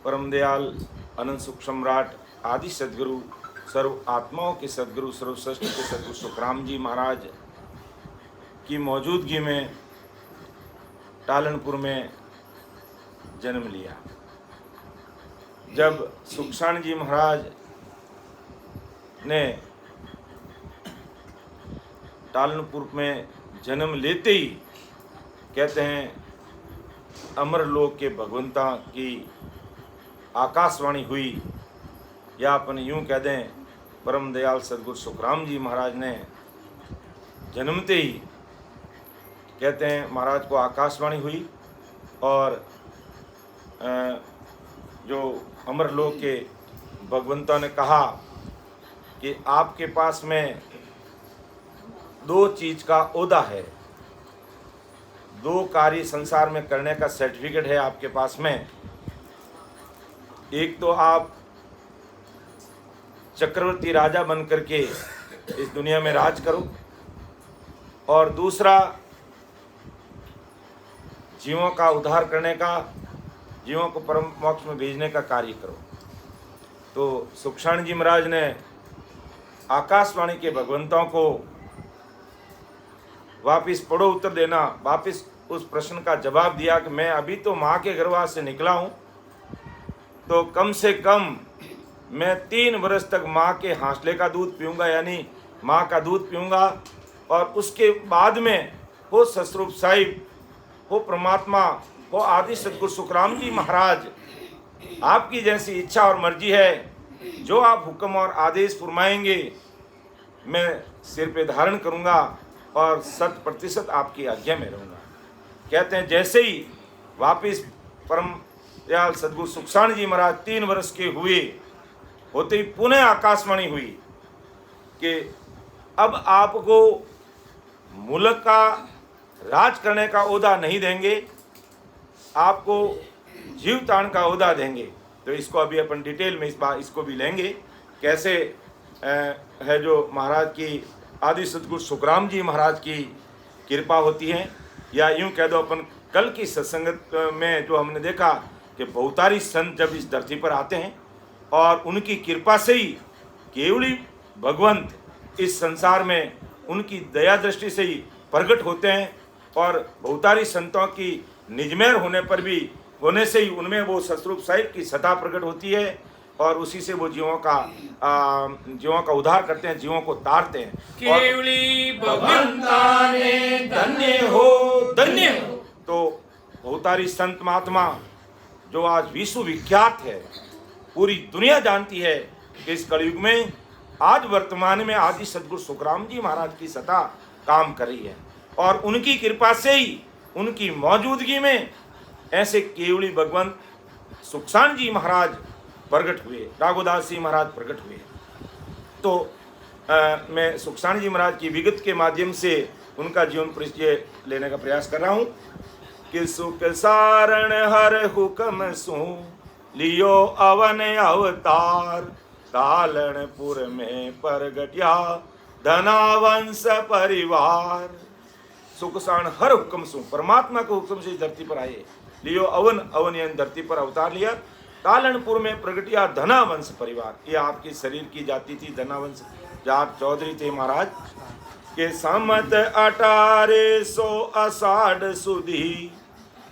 परम दयाल अनंत सुख सम्राट आदि सदगुरु सर्व आत्माओं के सदगुरु सर्वश्रेष्ठ के सदगुरु सुखराम जी महाराज की मौजूदगी में टालनपुर में जन्म लिया। जब सुखसाण जी महाराज ने टालनपुर में जन्म लेते ही कहते हैं अमर लोक के भगवंता की आकाशवाणी हुई, या अपन यूं कह दें परम दयाल सदगुरु सुखराम जी महाराज ने जन्मते ही कहते हैं महाराज को आकाशवाणी हुई और जो अमर लोक के भगवंता ने कहा कि आपके पास में दो चीज का ओहदा है, दो कार्य संसार में करने का सर्टिफिकेट है आपके पास में। एक तो आप चक्रवर्ती राजा बन करके इस दुनिया में राज करो, और दूसरा जीवों का उद्धार करने का, जीवों को परम मोक्ष में भेजने का कार्य करो। तो सुखसाण जी महाराज ने आकाशवाणी के भगवंतों को वापिस पढ़ो उत्तर देना, वापिस उस प्रश्न का जवाब दिया कि मैं अभी तो माँ के गर्भाशय से निकला हूँ, तो कम से कम मैं 3 वर्ष तक माँ के हांसले का दूध पीऊँगा, यानी माँ का दूध पीऊँगा, और उसके बाद में हो ससरूप साहिब, हो परमात्मा, हो आदि सदगुरु सुखराम जी महाराज, आपकी जैसी इच्छा और मर्जी है, जो आप हुक्म और आदेश फरमाएंगे मैं सिर पे धारण करूँगा और 100% आपकी आज्ञा में रहूँगा। कहते हैं जैसे ही वापिस परम दयाल सदगुरु सुखसाण जी महाराज 3 वर्ष के हुए होते ही पुनः आकाशवाणी हुई कि अब आपको मुल्क का राज करने का ओहदा नहीं देंगे, आपको जीवतान का ओहदा देंगे। तो इसको अभी अपन डिटेल में इस बार इसको भी लेंगे, कैसे है जो महाराज की आदि सदगुरु सुखराम जी महाराज की कृपा होती है। या यूं कह दो अपन कल की सत्संगत में जो हमने देखा कि बहुतारी संत जब इस धरती पर आते हैं और उनकी कृपा से ही केवली भगवंत इस संसार में उनकी दया दृष्टि से ही प्रकट होते हैं, और बहुतारी संतों की निजमेर होने से ही उनमें वो ससरूप साहिब की सत्ता प्रकट होती है, और उसी से वो जीवों का उद्धार करते हैं, जीवों को तारते हैं। केवली भगवंता ने धन्य हो धन्य हो। तो बहुतारी संत महात्मा जो आज विश्व विख्यात है, पूरी दुनिया जानती है कि इस कलयुग में आज वर्तमान में आदि सदगुरु सुखराम जी महाराज की सत्ता काम कर रही है, और उनकी कृपा से ही उनकी मौजूदगी में ऐसे केवली भगवंत सुखसाण जी महाराज प्रकट हुए, राघोदास जी महाराज प्रकट हुए। तो मैं सुखसाण जी महाराज की विगत के माध्यम से उनका जीवन परिचय लेने का प्रयास कर रहा हूँ कि सुख सारण हर हुक्म सु लियो अवन अवतार, टालनपुर में प्रगट्या धनावंश परिवार। सुख सारण हर हुक्म सु, परमात्मा के हुक्म से धरती पर आए, लियो अवन यानी धरती पर अवतार लिया, टालनपुर में प्रगटिया धनावंश परिवार। ये आपकी शरीर की जाति थी धनावंश, जाट चौधरी थे महाराज के। सम्मत 1800 आषाढ़ सुधी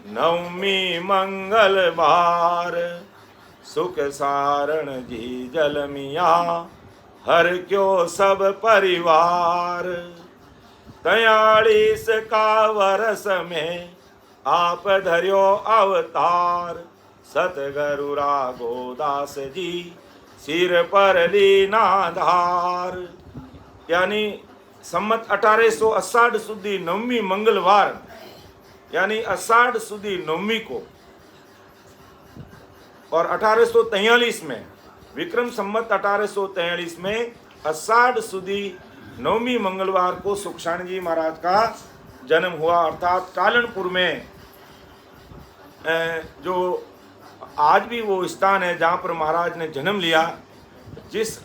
नवमी मंगलवार, सुख सारण जी जल मिया हर क्यों सब परिवार। 43 का वर्ष में आप धर्यो अवतार, सतगुरु राघोदास जी सिर पर लीना धार। यानी सम्मत 1800 आषाढ़ सुदी नवमी मंगलवार, यानी आषाढ़ सुदी नवमी को, और 1843 में विक्रम सम्मत 1843 में आषाढ़ सुदी नवमी मंगलवार को सुखसाण जी महाराज का जन्म हुआ। अर्थात टालनपुर में जो आज भी वो स्थान है जहाँ पर महाराज ने जन्म लिया, जिस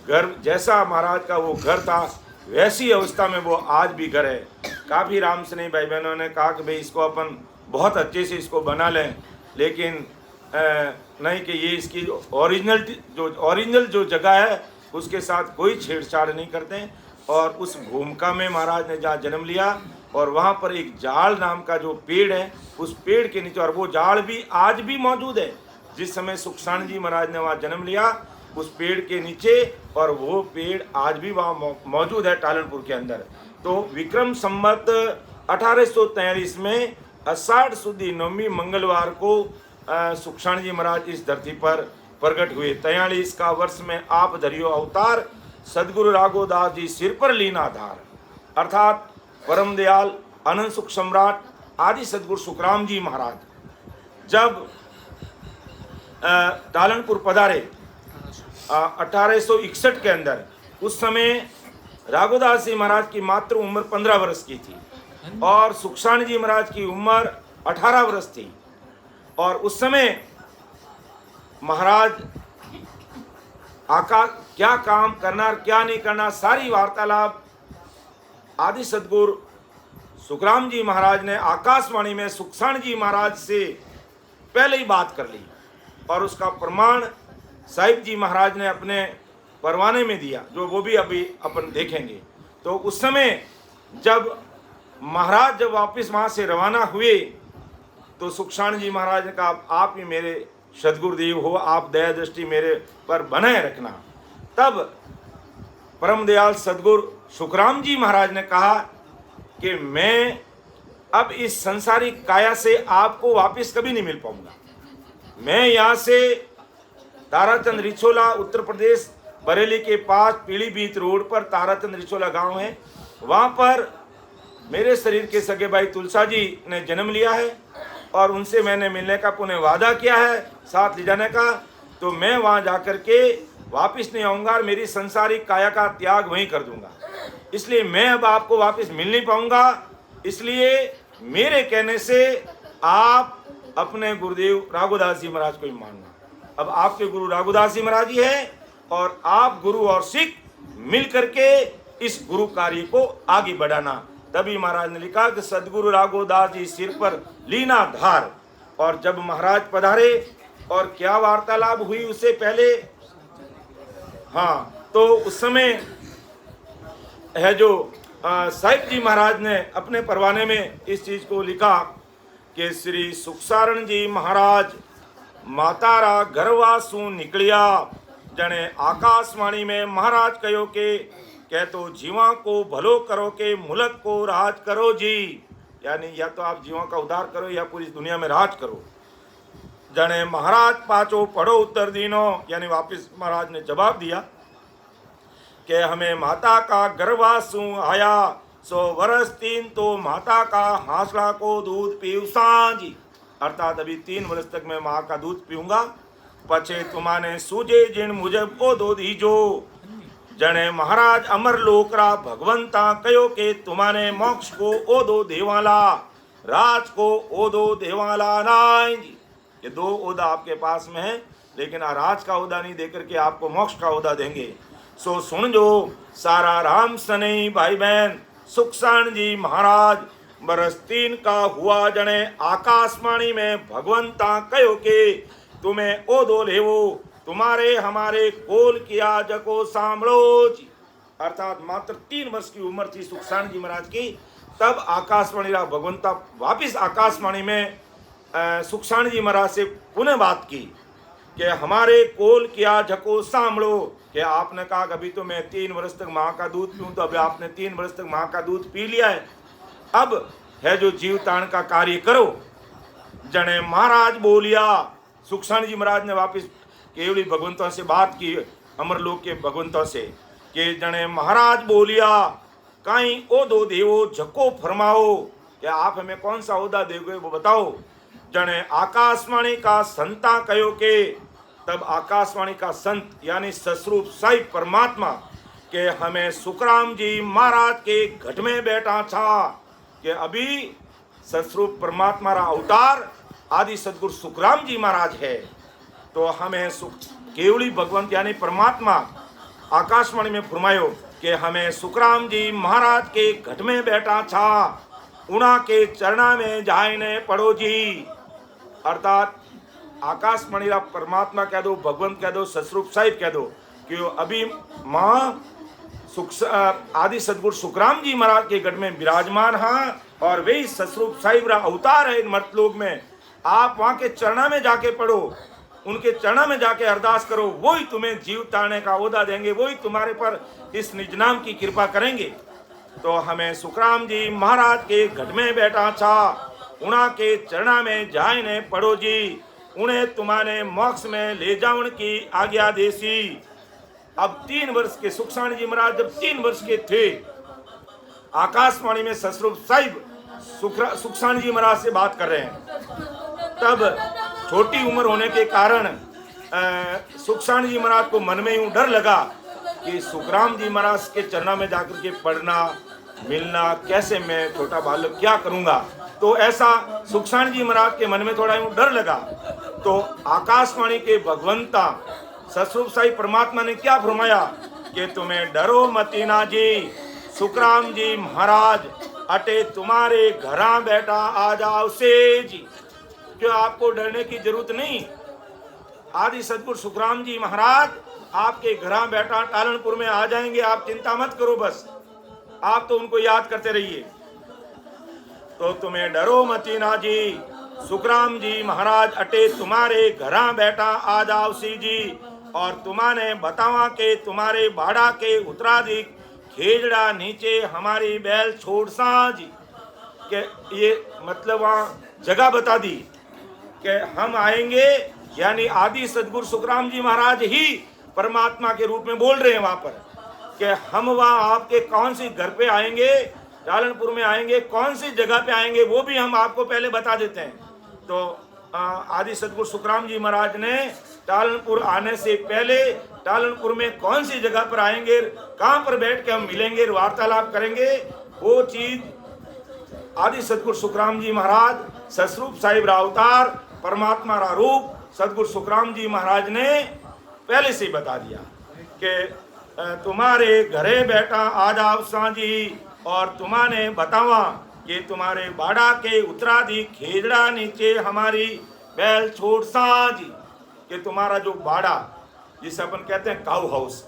घर जैसा महाराज का वो घर था वैसी अवस्था में वो आज भी घर है। काफ़ी राम स्नेही भाई बहनों ने कहा कि भाई इसको अपन बहुत अच्छे से इसको बना लें, लेकिन नहीं कि ये इसकी ओरिजिनल जो जगह है उसके साथ कोई छेड़छाड़ नहीं करते हैं। और उस भूमिका में महाराज ने जहाँ जन्म लिया और वहाँ पर एक जाड़ नाम का जो पेड़ है, उस पेड़ के नीचे, और वो जाड़ भी आज भी मौजूद है। जिस समय सुखसाण जी महाराज ने वहाँ जन्म लिया उस पेड़ के नीचे, और वो पेड़ आज भी वहाँ मौजूद है टालनपुर के अंदर। तो विक्रम संवत 1843 में आषाढ़ सुदी नवमी मंगलवार को सुखसाण जी महाराज इस धरती पर प्रकट हुए। 43 का वर्ष में आप धरियो अवतार, सदगुरु राघोदास जी सिर पर लीना धार। अर्थात परम दयाल अनंत सुख सम्राट आदि सदगुरु सुखराम जी महाराज जब टालनपुर पधारे 1861 के अंदर, उस समय राघोदास जी महाराज की मात्र उम्र 15 वर्ष की थी और सुखसाण जी महाराज की उम्र 18 वर्ष थी। और उस समय महाराज क्या काम करना और क्या नहीं करना, सारी वार्तालाप आदि सदगुरु सुखराम जी महाराज ने आकाशवाणी में सुखसाण जी महाराज से पहले ही बात कर ली। और उसका प्रमाण साहिब जी महाराज ने अपने परवाने में दिया, जो वो भी अभी अपन देखेंगे। तो उस समय जब महाराज जब वापस वहाँ से रवाना हुए तो सुखसाण जी महाराज ने कहा, आप ही मेरे सदगुरुदेव हो, आप दया दृष्टि मेरे पर बनाए रखना। तब परम दयाल सदगुरु सुखराम जी महाराज ने कहा कि मैं अब इस संसारिक काया से आपको वापस कभी नहीं मिल पाऊंगा। मैं यहाँ से ताराचंद रिछोला, उत्तर प्रदेश, बरेली के पास पीलीभीत रोड पर ताराचंद रिछोला गांव है, वहाँ पर मेरे शरीर के सगे भाई तुलसा जी ने जन्म लिया है और उनसे मैंने मिलने का पुनः वादा किया है, साथ ले जाने का। तो मैं वहाँ जाकर के वापस नहीं आऊँगा और मेरी संसारिक काया का त्याग वहीं कर दूंगा। इसलिए मैं अब आपको वापस मिल नहीं पाऊँगा। इसलिए मेरे कहने से आप अपने गुरुदेव राघोदास जी महाराज को ही मानना। अब आपके गुरु राघोदास जी महाराज ही है और आप गुरु और सिख मिल करके इस गुरु कार्य को आगे बढ़ाना। तभी महाराज ने लिखा कि सदगुरु राघोदास जी सिर पर लीना धार। और जब महाराज पधारे और क्या वार्तालाप हुई उससे पहले, हाँ, तो उस समय है जो साहिब जी महाराज ने अपने परवाने में इस चीज को लिखा कि श्री सुखसारण जी महाराज मातारा घरवासू निकलिया, जने आकाशवाणी में महाराज कहो के कह तो जीवा को भलो करो के मुल्क को राज करो जी। यानी या तो आप जीवा का उद्धार करो या पूरी दुनिया में राज करो। जने महाराज पाचो पढ़ो उत्तर दीनो, यानी वापिस महाराज ने जवाब दिया कि हमें माता का गर्भासु आया, 100 वर्ष 3 तो माता का हासला को दूध पीऊ सांझी। अर्थात अभी 3 वर्ष तक मैं माँ का दूध पीऊंगा, पछे तुम्हाने सूझे जिन मुझे ओ दो दीजो। जने महाराज अमर लोकरा भगवंता कहो के तुम्हाने मोक्ष को ओ दो देवाला, राज को ओ दो देवाला नाई जी। ये 2 ओदा आपके पास में है, लेकिन राज का ओदा नहीं देकर के आपको मोक्ष का ओदा देंगे। सो सुन जो सारा राम सनई भाई बहन, सुखसाण जी महाराज बरस 3 का हुआ, जने आकाशवाणी में भगवंता कहो के तुम्हें ओ दो लेवो, तुम्हारे हमारे कोल किया जको सांभलो जी। अर्थात मात्र 3 वर्ष की उम्र थी सुखसाण जी महाराज की, तब आकाशवाणी भगवंता वापिस आकाशवाणी में सुखसाण जी महाराज से पुनः बात की कि हमारे कोल किया जको सांभलो, कि आपने कहा अभी तो मैं 3 वर्ष तक माँ का दूध पीऊँ, तो अभी आपने 3 वर्ष तक माँ का दूध पी लिया है, अब है जो जीवताण का कार्य करो। जने महाराज बोलिया, सुखसाण जी महाराज ने वापिस केवली भगवंतों से बात की, अमरलोक के भगवंतों से, कि जने महाराज बोलिया कहीं ओ दो देवो झको फरमाओ, कि आप हमें कौन सा ओदा दोगे वो बताओ। जने आकाशवाणी का संता कहो के, तब आकाशवाणी का संत यानी सस्वरूप साहिब परमात्मा के हमें सुखराम जी महाराज के घट में बैठा था, कि अभी सस्वरूप परमात्मा का अवतार आदि सदगुरु सुखराम जी महाराज है। तो हमें केवली भगवंत यानी परमात्मा आकाशवाणी में फरमायो कि हमें सुखराम जी महाराज के घट में बैठा था, उना के चरणा में जाए ने पढ़ो जी। अर्थात आकाशमणि रा परमात्मा कह दो, भगवंत कह दो, सतस्वरूप साहिब कह दो कि वो अभी माँ आदि सदगुरु सुखराम जी महाराज के गढ़ में विराजमान हाँ, और वही सतस्वरूप साहिब रा अवतार है इन मर्तलोक में। आप वहाँ के चरणा में जाके पढ़ो, उनके चरणा में जाके अरदास करो, वही तुम्हें जीव तारने का ओहदा देंगे, वही तुम्हारे पर इस निज नाम की कृपा करेंगे। तो हमें सुखराम जी महाराज के गढ़ में बैठा छा, उना के चरणा में जाए ने पढ़ो जी, उन्हें तुम्हारे मोक्ष में ले जाऊन की आज्ञा देसी। अब 3 वर्ष के सुखसाण जी महाराज जब 3 वर्ष के थे, आकाशवाणी में सतस्वरूप साहिब सुखसाण जी महाराज से बात कर रहे हैं। तब छोटी उम्र होने के कारण सुखसाण जी महाराज को मन में यूं डर लगा कि सुखराम जी महाराज के चरणों में जाकर के पढ़ना मिलना कैसे, मैं छोटा बालक क्या करूंगा। तो ऐसा सुखसाण जी महाराज के मन में थोड़ा यूं डर लगा। तो आकाशवाणी के भगवंता सतस्वरूप साहिब परमात्मा ने क्या फरमाया कि तुम्हें डरो मतीना जी, सुखराम जी महाराज अटे तुम्हारे घरा बैठा आ जाओ से जी, जो आपको डरने की जरूरत नहीं। आदि सदगुरु सुखराम जी महाराज आपके घरा बैठा टालनपुर में आ जाएंगे, आप चिंता मत करो, बस आप तो उनको याद करते रहिए। तो तुम्हें डरो मतीना जी, सुखराम जी महाराज अटे तुम्हारे घरा बैठा आ जाओ सी जी, और तुम्हारे बतावा के तुम्हारे बाड़ा के उत्तराधिक खेजड़ा नीचे हमारी बैल छोड़ सा जी। के ये मतलब वहाँ जगह बता दी कि हम आएंगे, यानी आदि सदगुरु सुखराम जी महाराज ही परमात्मा के रूप में बोल रहे हैं वहाँ पर कि हम वहाँ आपके कौन सी घर पे आएंगे, टालनपुर में आएंगे, कौन सी जगह पे आएंगे वो भी हम आपको पहले बता देते हैं। तो आदि सदगुरु सुखराम जी महाराज ने टालनपुर आने से पहले टालनपुर में कौन सी जगह पर आएंगे, कहाँ पर बैठ के हम मिलेंगे, वार्तालाप करेंगे, वो चीज आदि सदगुरु सुखराम जी महाराज सतस्वरूप साहिब रा अवतार परमात्मा रा रूप सदगुरु सुखराम जी महाराज ने पहले से ही बता दिया कि तुम्हारे घरे बैठा आ जाओ सांझी, और तुम्हारे बतावा कि तुम्हारे बाड़ा के उत्तराधिक खेजड़ा नीचे हमारी बैल छोड़ सांझी, कि तुम्हारा जो बाड़ा जिसे अपन कहते हैं काऊ हाउस,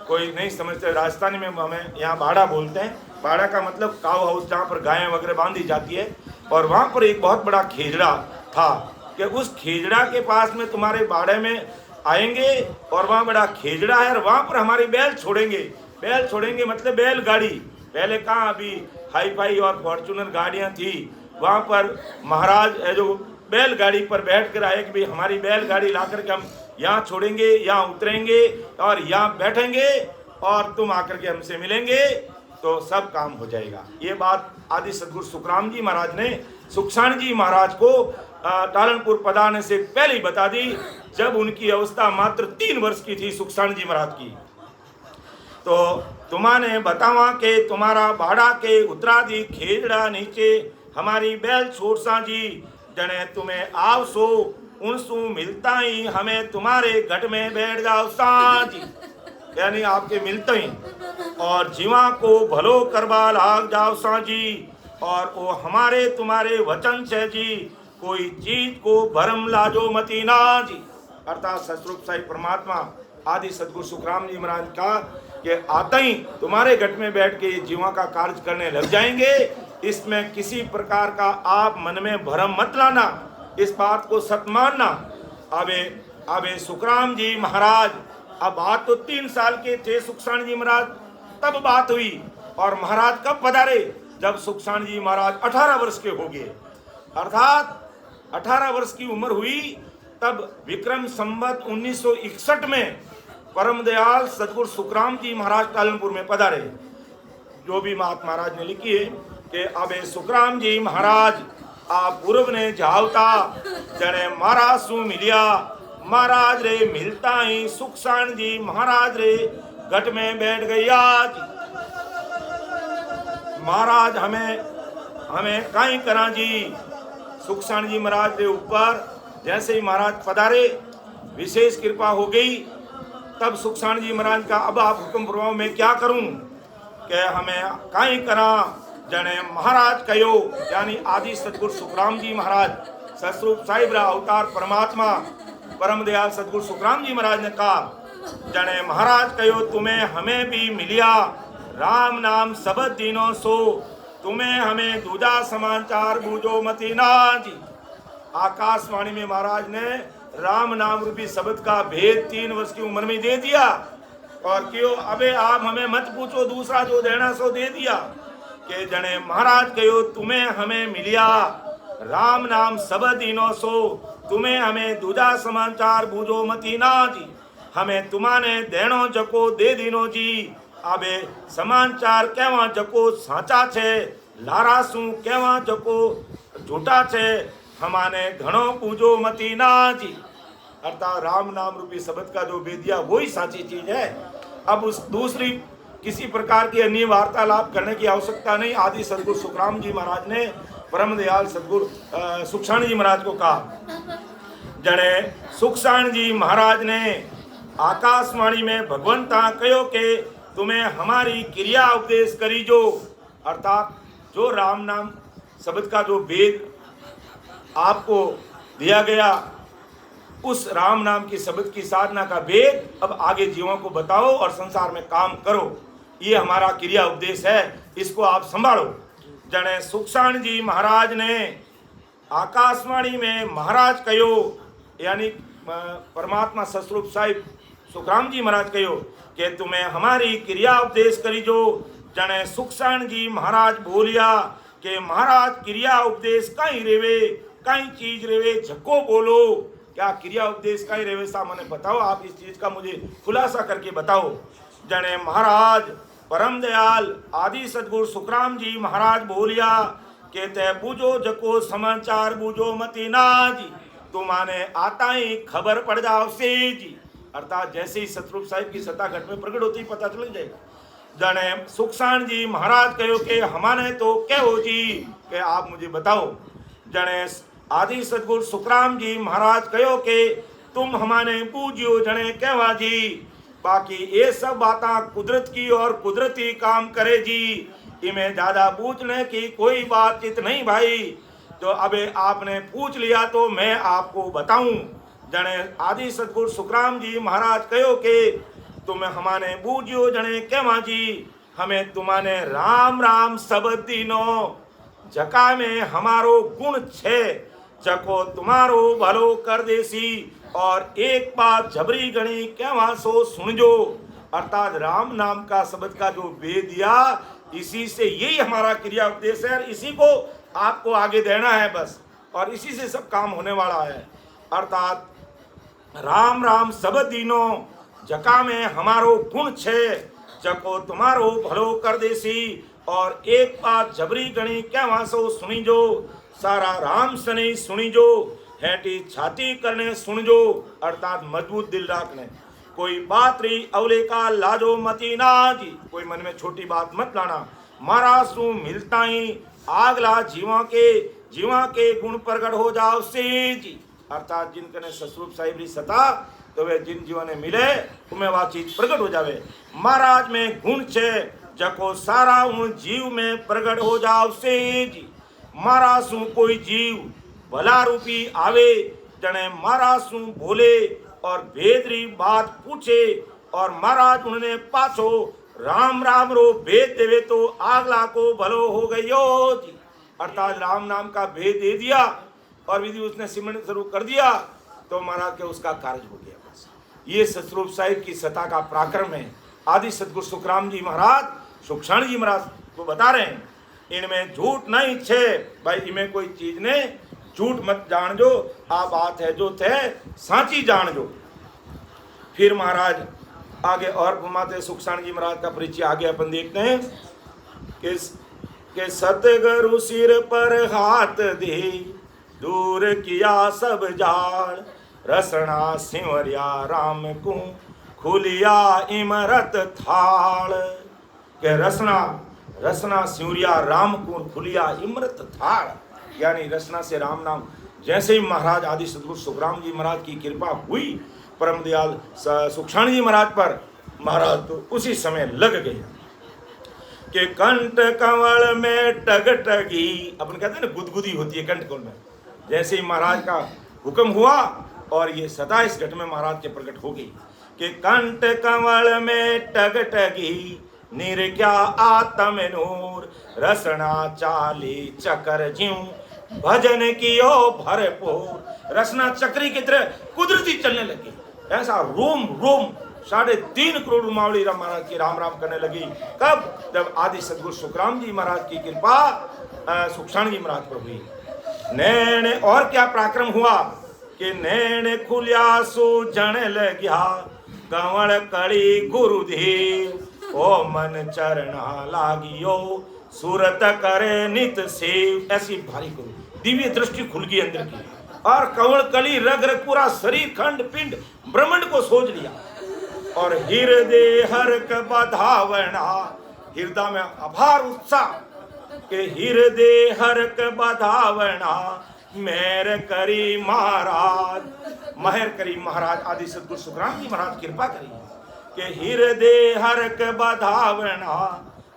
कोई नहीं समझते, राजस्थानी में हमें यहाँ बाड़ा बोलते हैं। बाड़ा का मतलब काऊ हाउस, जहाँ पर गायें वगैरह बांधी जाती है। और वहाँ पर एक बहुत बड़ा खेजड़ा था कि उस खेजड़ा के पास में तुम्हारे बाड़े में आएंगे और वहाँ बड़ा खेजड़ा है, और वहाँ पर हमारी बैल छोड़ेंगे। बैल छोड़ेंगे मतलब बैलगाड़ी, पहले कहाँ अभी हाई फाई और फॉर्चूनर गाड़ियाँ थी, वहाँ पर महाराज जो बैलगाड़ी पर बैठ कर आए कि भाई हमारी बैलगाड़ी ला करके हम यहाँ छोड़ेंगे, यहाँ उतरेंगे और यहाँ बैठेंगे और तुम आकर के हमसे मिलेंगे तो सब काम हो जाएगा। ये बात आदि सदगुरु सुखराम जी महाराज ने सुखसाण जी महाराज को टालनपुर पधारने से पहले ही बता दी, जब उनकी अवस्था मात्र 3 वर्ष की थी सुखसाण जी महाराज की। तो तुम्हाने बतावा के तुम्हारा बाड़ा के उत्तराधिक खेजड़ा नीचे हमारी बैल छोड़ सा जी, जने तुम्हें आव सो उनसु मिलता ही हमें तुम्हारे घट में बैठ जाओ साजी, यानी आपके मिलते ही और जीवा को भलो करवा लाग जाओ साजी, और वो हमारे तुम्हारे वचन से जी कोई चीज को भरम लाजो मती ना जी। अर्थात सतरूप साहिब परमात्मा आदि सदगुरु सुखराम जी महाराज का कि आते ही तुम्हारे घट में बैठ के जीवा का कार्य करने लग जाएंगे, इसमें किसी प्रकार का आप मन में भरम मत लाना, इस बात को सत मानना। अबे सुखराम जी महाराज, अब बात तो 3 साल के थे सुखसाण जी महाराज, तब बात हुई। और महाराज कब पधारे? जब सुखसाण जी महाराज 18 वर्ष के हो गए, अर्थात 18 वर्ष की उम्र हुई, तब विक्रम संवत 1961 में परम दयाल सदगुरु सुखराम जी महाराज टालनपुर में पधारे। जो भी मात महाराज ने लिखी है कि अबे सुखराम जी महाराज आप पूर्व ने जावता जने महाराज सु मिलिया, महाराज रे मिलता ही सुखसाण जी महाराज रे घट में बैठ गई। आज महाराज हमें काई करा जी। सुखसाण जी महाराज के ऊपर जैसे ही महाराज पधारे विशेष कृपा हो गई। तब सुखसाण जी महाराज का अब आप हुक्म फरमाओ मैं क्या करूं, कि हमें काई करा जने महाराज कहो, यानी आदि सदगुरु सुखराम जी महाराज सतस्वरूप साहिब रा अवतार परमात्मा परम दयाल सदगुरु सुखराम जी महाराज ने कहा, जने महाराज कहो तुम्हें हमें भी मिलिया राम नाम सबद दीनो सो, तुम्हें हमें दूजा समाचार बूझो मती ना जी। आकाशवाणी में महाराज ने राम नाम रूपी शब्द का भेद 3 वर्ष की उम्र में दे दिया, और क्यों अबे आप हमें मत पूछो, दूसरा जो देना सो दे दिया। कि जने महाराज कहो तुम्हें हमें मिलिया राम नाम सबद दीनो सो, तुम्हें हमें दूजा समाचार बूझो मती ना जी। हमें तुम्हाने देनो जको दे दीनो जी, आबे समाचार केवा जको साचा छे, लारा सु केवा जको झूठा छे, हमाने घणो पूजो मती ना जी। अर्थात राम नाम रूपी शब्द का जो भेद दिया वही साची चीज है। अब उस दूसरी किसी प्रकार की अन्य वार्तालाप करने की आवश्यकता नहीं। आदि सदगुरु सुखराम जी महाराज ने परम दयाल सदगुरु सुखसाण जी महाराज को कहा, जने सुखसाण जी महाराज ने आकाशवाणी में भगवंता कहो के तुम्हें हमारी क्रिया उपदेश करी जो। अर्थात जो राम नाम शब्द का जो भेद आपको दिया गया, उस राम नाम की शब्द की साधना का भेद अब आगे जीवों को बताओ और संसार में काम करो। ये हमारा क्रिया उपदेश है, इसको आप संभालो। जने सुखसाण जी महाराज ने आकाशवाणी में महाराज कहो, यानी परमात्मा सतस्वरूप साहिब सुखराम जी महाराज कहो कि तुम्हें हमारी क्रिया उपदेश करी जो। जने सुखसाण जी महाराज बोलिया कि महाराज क्रिया उपदेश कहीं रेवे, कहीं चीज रेवे झको बोलो। क्या क्रिया उपदेश कहीं रेवे सा मैंने बताओ, आप इस चीज का मुझे खुलासा करके बताओ। जने महाराज परम दयाल आदि सदगुरु सुखराम जी महाराज बोलिया के ते बूझो जको समाचार बूझो मती ना जी, तुम्हाने आता ही खबर पड़ जाओ से जी। अर्थात जैसे ही सतरूप साहिब की सत्ता घट में प्रकट होती पता चल जाएगा। जने सुखसाण जी महाराज कहो के हमारे तो कहो जी के आप मुझे बताओ। जने आदि सदगुरु सुखराम जी महाराज कहो के तुम हमारे पूजियो जने कहवा जी, बाकी ये सब बातें कुदरत की और कुदरती काम करे जी, इमें ज्यादा पूछने की कोई बातचीत नहीं भाई। तो अबे आपने पूछ लिया तो मैं आपको बताऊं। जने आदि सदगुरु सुखराम जी महाराज कहो के तुम हमारे बूझियो जने कहवा जी, हमें तुम्हारे राम राम शब्द दीनो जका में हमारो गुण छे, जको तुम्हारो भलो कर देसी, और एक बात झबरी गणी कहवा सो सुनजो। अर्थात राम नाम का शब्द का जो भेद दिया, इसी से यही हमारा क्रिया उपदेश है, इसी को आपको आगे देना है बस, और इसी से सब काम होने वाला है। अर्थात राम राम शब्द दीनो जका में हमारो गुण छे, जको तुम्हारो भलो कर देसी, और एक बात झबरी गणी कहवा सो सुनी जो। सारा राम सनी सुनी जो, हेटी छाती करने सुन जो। अर्थात मजबूत दिल रखने, कोई बात रही अवले का लाजो मती ना जी, कोई मन में छोटी बात मत लाना। मारा सु मिलता ही आगला जीवा के गुण प्रकट हो जाओ से जी। अर्थात जिनकने सतस्वरूप साहिब री सता, तो वे जिन जीवन ने मिले तुम्हें वह चीज प्रकट हो जावे। महाराज में गुण छे, जको सारा उन जीव में प्रकट हो जाओ से जी। मारा सु कोई जीव भला रूपी आवे, जने महाराज सु बोले और भेदरी बात पूछे, और महाराज उन्हें पाछो राम राम रो भेद देवे तो आगला को भलो हो गयो जी। अर्थात राम नाम का भेद दे दिया और विधि उसने सिमरन शुरू कर दिया, तो महाराज के उसका कार्य हो गया बस। ये सतस्वरूप साहिब की सत्ता का पराक्रम है। आदि सदगुरु सुखराम जी महाराज सुखसाण जी महाराज को बता रहे हैं, इनमें झूठ नहीं छे भाई, इनमें कोई चीज ने झूठ मत जान जो, आ बात है जो थे सांची जान जो। फिर महाराज आगे और घुमाते सुखसाण जी महाराज का परिचय आगे अपन देखते हैं कि सतगुरु सिर पर हाथ दे दूर किया सब जाड़, रसना सिंवरिया राम को खुलिया इमरत थाल। के रसना सिंवरिया राम को खुलिया इमरत थाल, यानी रसना से राम नाम जैसे ही महाराज आदि सदगुरु सुखराम जी महाराज की कृपा हुई परम दयाल सुखसाण जी महाराज पर, महाराज तो उसी समय लग गए कि कंठ कंवल में टगटगी, अपन कहते हैं ना गुदगुदी होती है कंठ कंवल में, जैसे ही महाराज का हुक्म हुआ और ये 27 घट में महाराज के प्रकट हो गई कि कंठ कमल में टगटगी निर्ज्ञा आत्म नूर रसना चाली चकर ज्यों भजन कियो भरपूर। रसना चक्री की तरह कुदरती चलने लगी, ऐसा रोम रोम 3.5 करोड़ उमावली राम महाराज की राम राम करने लगी। कब? जब आदि सदगुरु सुखराम जी महाराज की कृपा सुखसाण जी महाराज पर हुई। नैन और क्या पराक्रम हुआ कि नैन खुलिया सूझण लग्या कंवल कड़ी गुरुदेव ओ मन चरणा लागियो सूरत करे नित सेव। ऐसी भारी गुरु दिव्य दृष्टि खुल गई अंदर की और कंवल कली रग रग पूरा शरीर खंड पिंड ब्रह्मांड को सोच लिया। और हृदय हरक बधावना, हृदय में अपार उत्साह के हृदय हरक बधावना मेहर करी महाराज। मेहर करी महाराज आदि सदगुरु सुखराम जी महाराज कृपा करी के हृदय हरक बधावना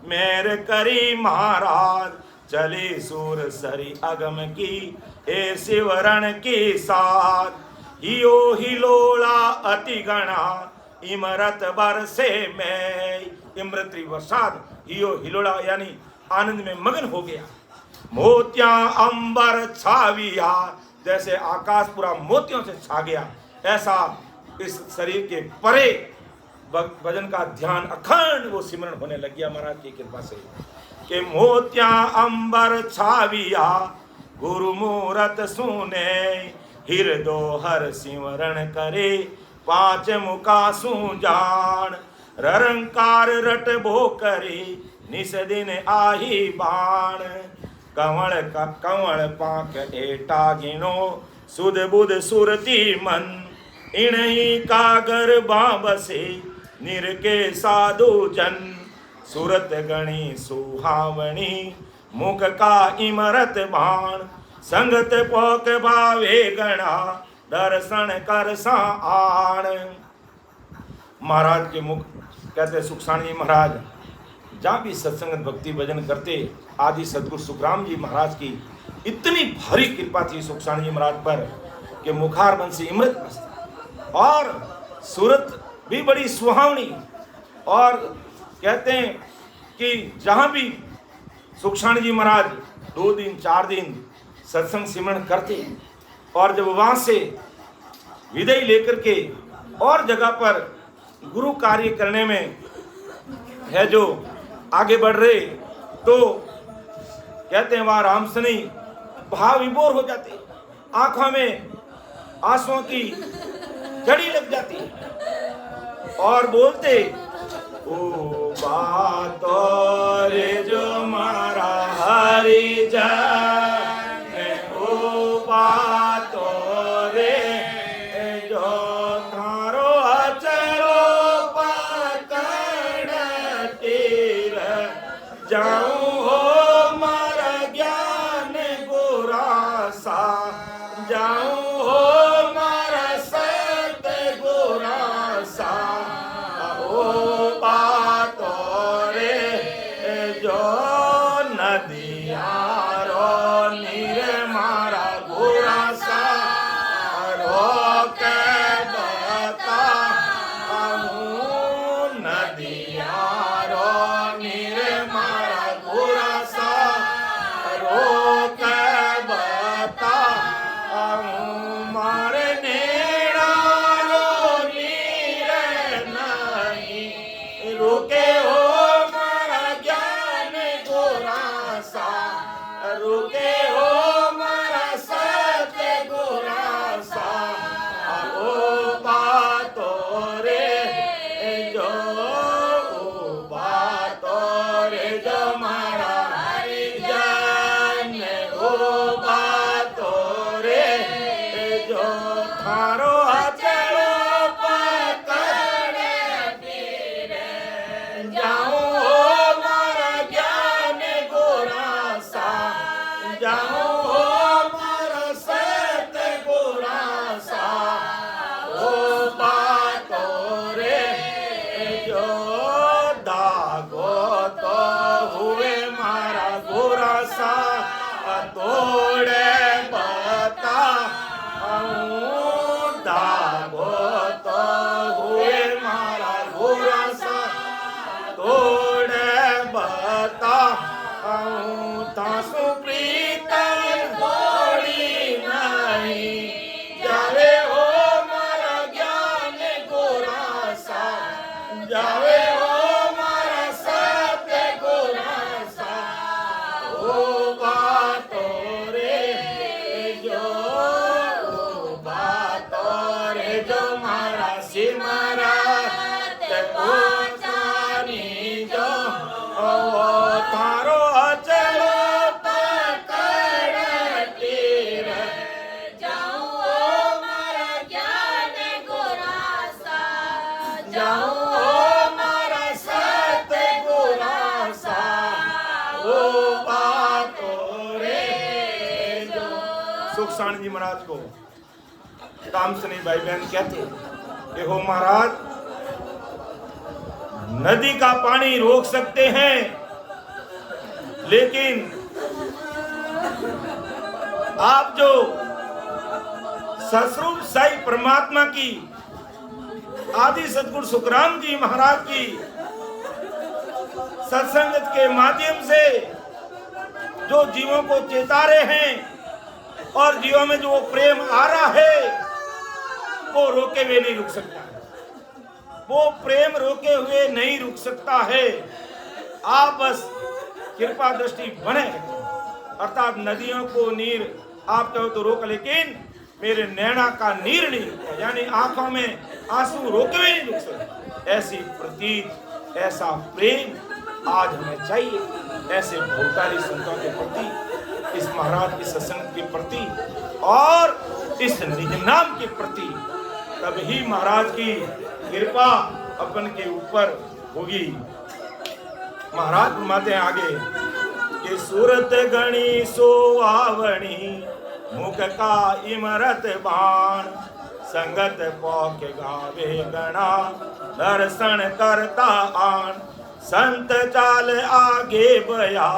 मेहर करी महाराज। चले सूर सरी अगम की ए शिवरण के साथ हियो हिलोला अति गणा इमरत बरसे में। इमरती बरसात हियो हिलोला यानी आनंद में मगन हो गया। मोतिया अंबर छाविया, जैसे आकाश पूरा मोतियों से छा गया, ऐसा इस शरीर के परे भजन का ध्यान अखंड वो सिमरन होने लग गया महाराज की कृपा से। के मोतिया अंबर छाविया गुरु मूरत सुने हृदो हर सिमरण करे 5 मुका सुजान ररंकार रट भो करे निस दिन आही बाण। कंवल पाक एटा गिनो सुध बुध सुरती मन इणही कागर बाबसे निरके साधु जन। सूरत गणी सुहावणी मुख का इमरत बाण संगत पोक भावे गणा दर्शन कर सा आण। महाराज के मुख कहते सुखसाण जी महाराज जहाँ भी सत्संग भक्ति भजन करते आदि सदगुरु सुखराम जी महाराज की इतनी भारी कृपा थी सुखसाण जी महाराज पर कि मुखार बन से इमृत बसता और सूरत भी बड़ी सुहावनी। और कहते हैं कि जहाँ भी सुखसाण जी महाराज 2 दिन 4 दिन सत्संग सिमरन करते और जब वहाँ से विदाई लेकर के और जगह पर गुरु कार्य करने में है जो आगे बढ़ रहे तो कहते हैं वहाँ राम सनी भाव विभोर हो जाते, आंखों में आंसुओं की जड़ी लग जाती और बोलते ओ बातो रे जो मारा हरि जाने ओ बातो रे जो थारो अचरो पकड़ तीर जाऊं हो मारा ज्ञान गुरासा जाऊं हो मारा सत गुरासा ओ बातो रे जो नदियारो नीर मारा गुरासा सुखसाण जी महाराज को। तामसनी भाई बहन कहते कि हो महाराज, नदी का पानी रोक सकते हैं, लेकिन आप जो ससरूप साई परमात्मा की आदि सतगुरु सुखराम जी महाराज की सत्संगत के माध्यम से जो जीवों को चेता रहे हैं और जीवों में जो प्रेम आ रहा है वो रोके हुए नहीं रुक सकता है, वो प्रेम रोके हुए नहीं रुक सकता है। आप बस कृपा दृष्टि बने, अर्थात नदियों को नीर आप कहो तो रोक, लेकिन मेरे नैना का नीर नहीं रुकता, यानी आंखों में आंसू रोके हुए नहीं रुक सकते। ऐसी प्रतीत, ऐसा प्रेम आज हमें चाहिए, ऐसे भौतारी संतों के प्रति, इस महाराज की सत्संग के प्रति और इस निज नाम के प्रति, तभी महाराज की कृपा अपन के ऊपर होगी। महाराज फरमाते हैं आगे कि सूरत गणी सोआवणी, मुख का इमरत बाण, संगत पौख गावे गणा, दर्शन करता आन, संत चाल आगे बया,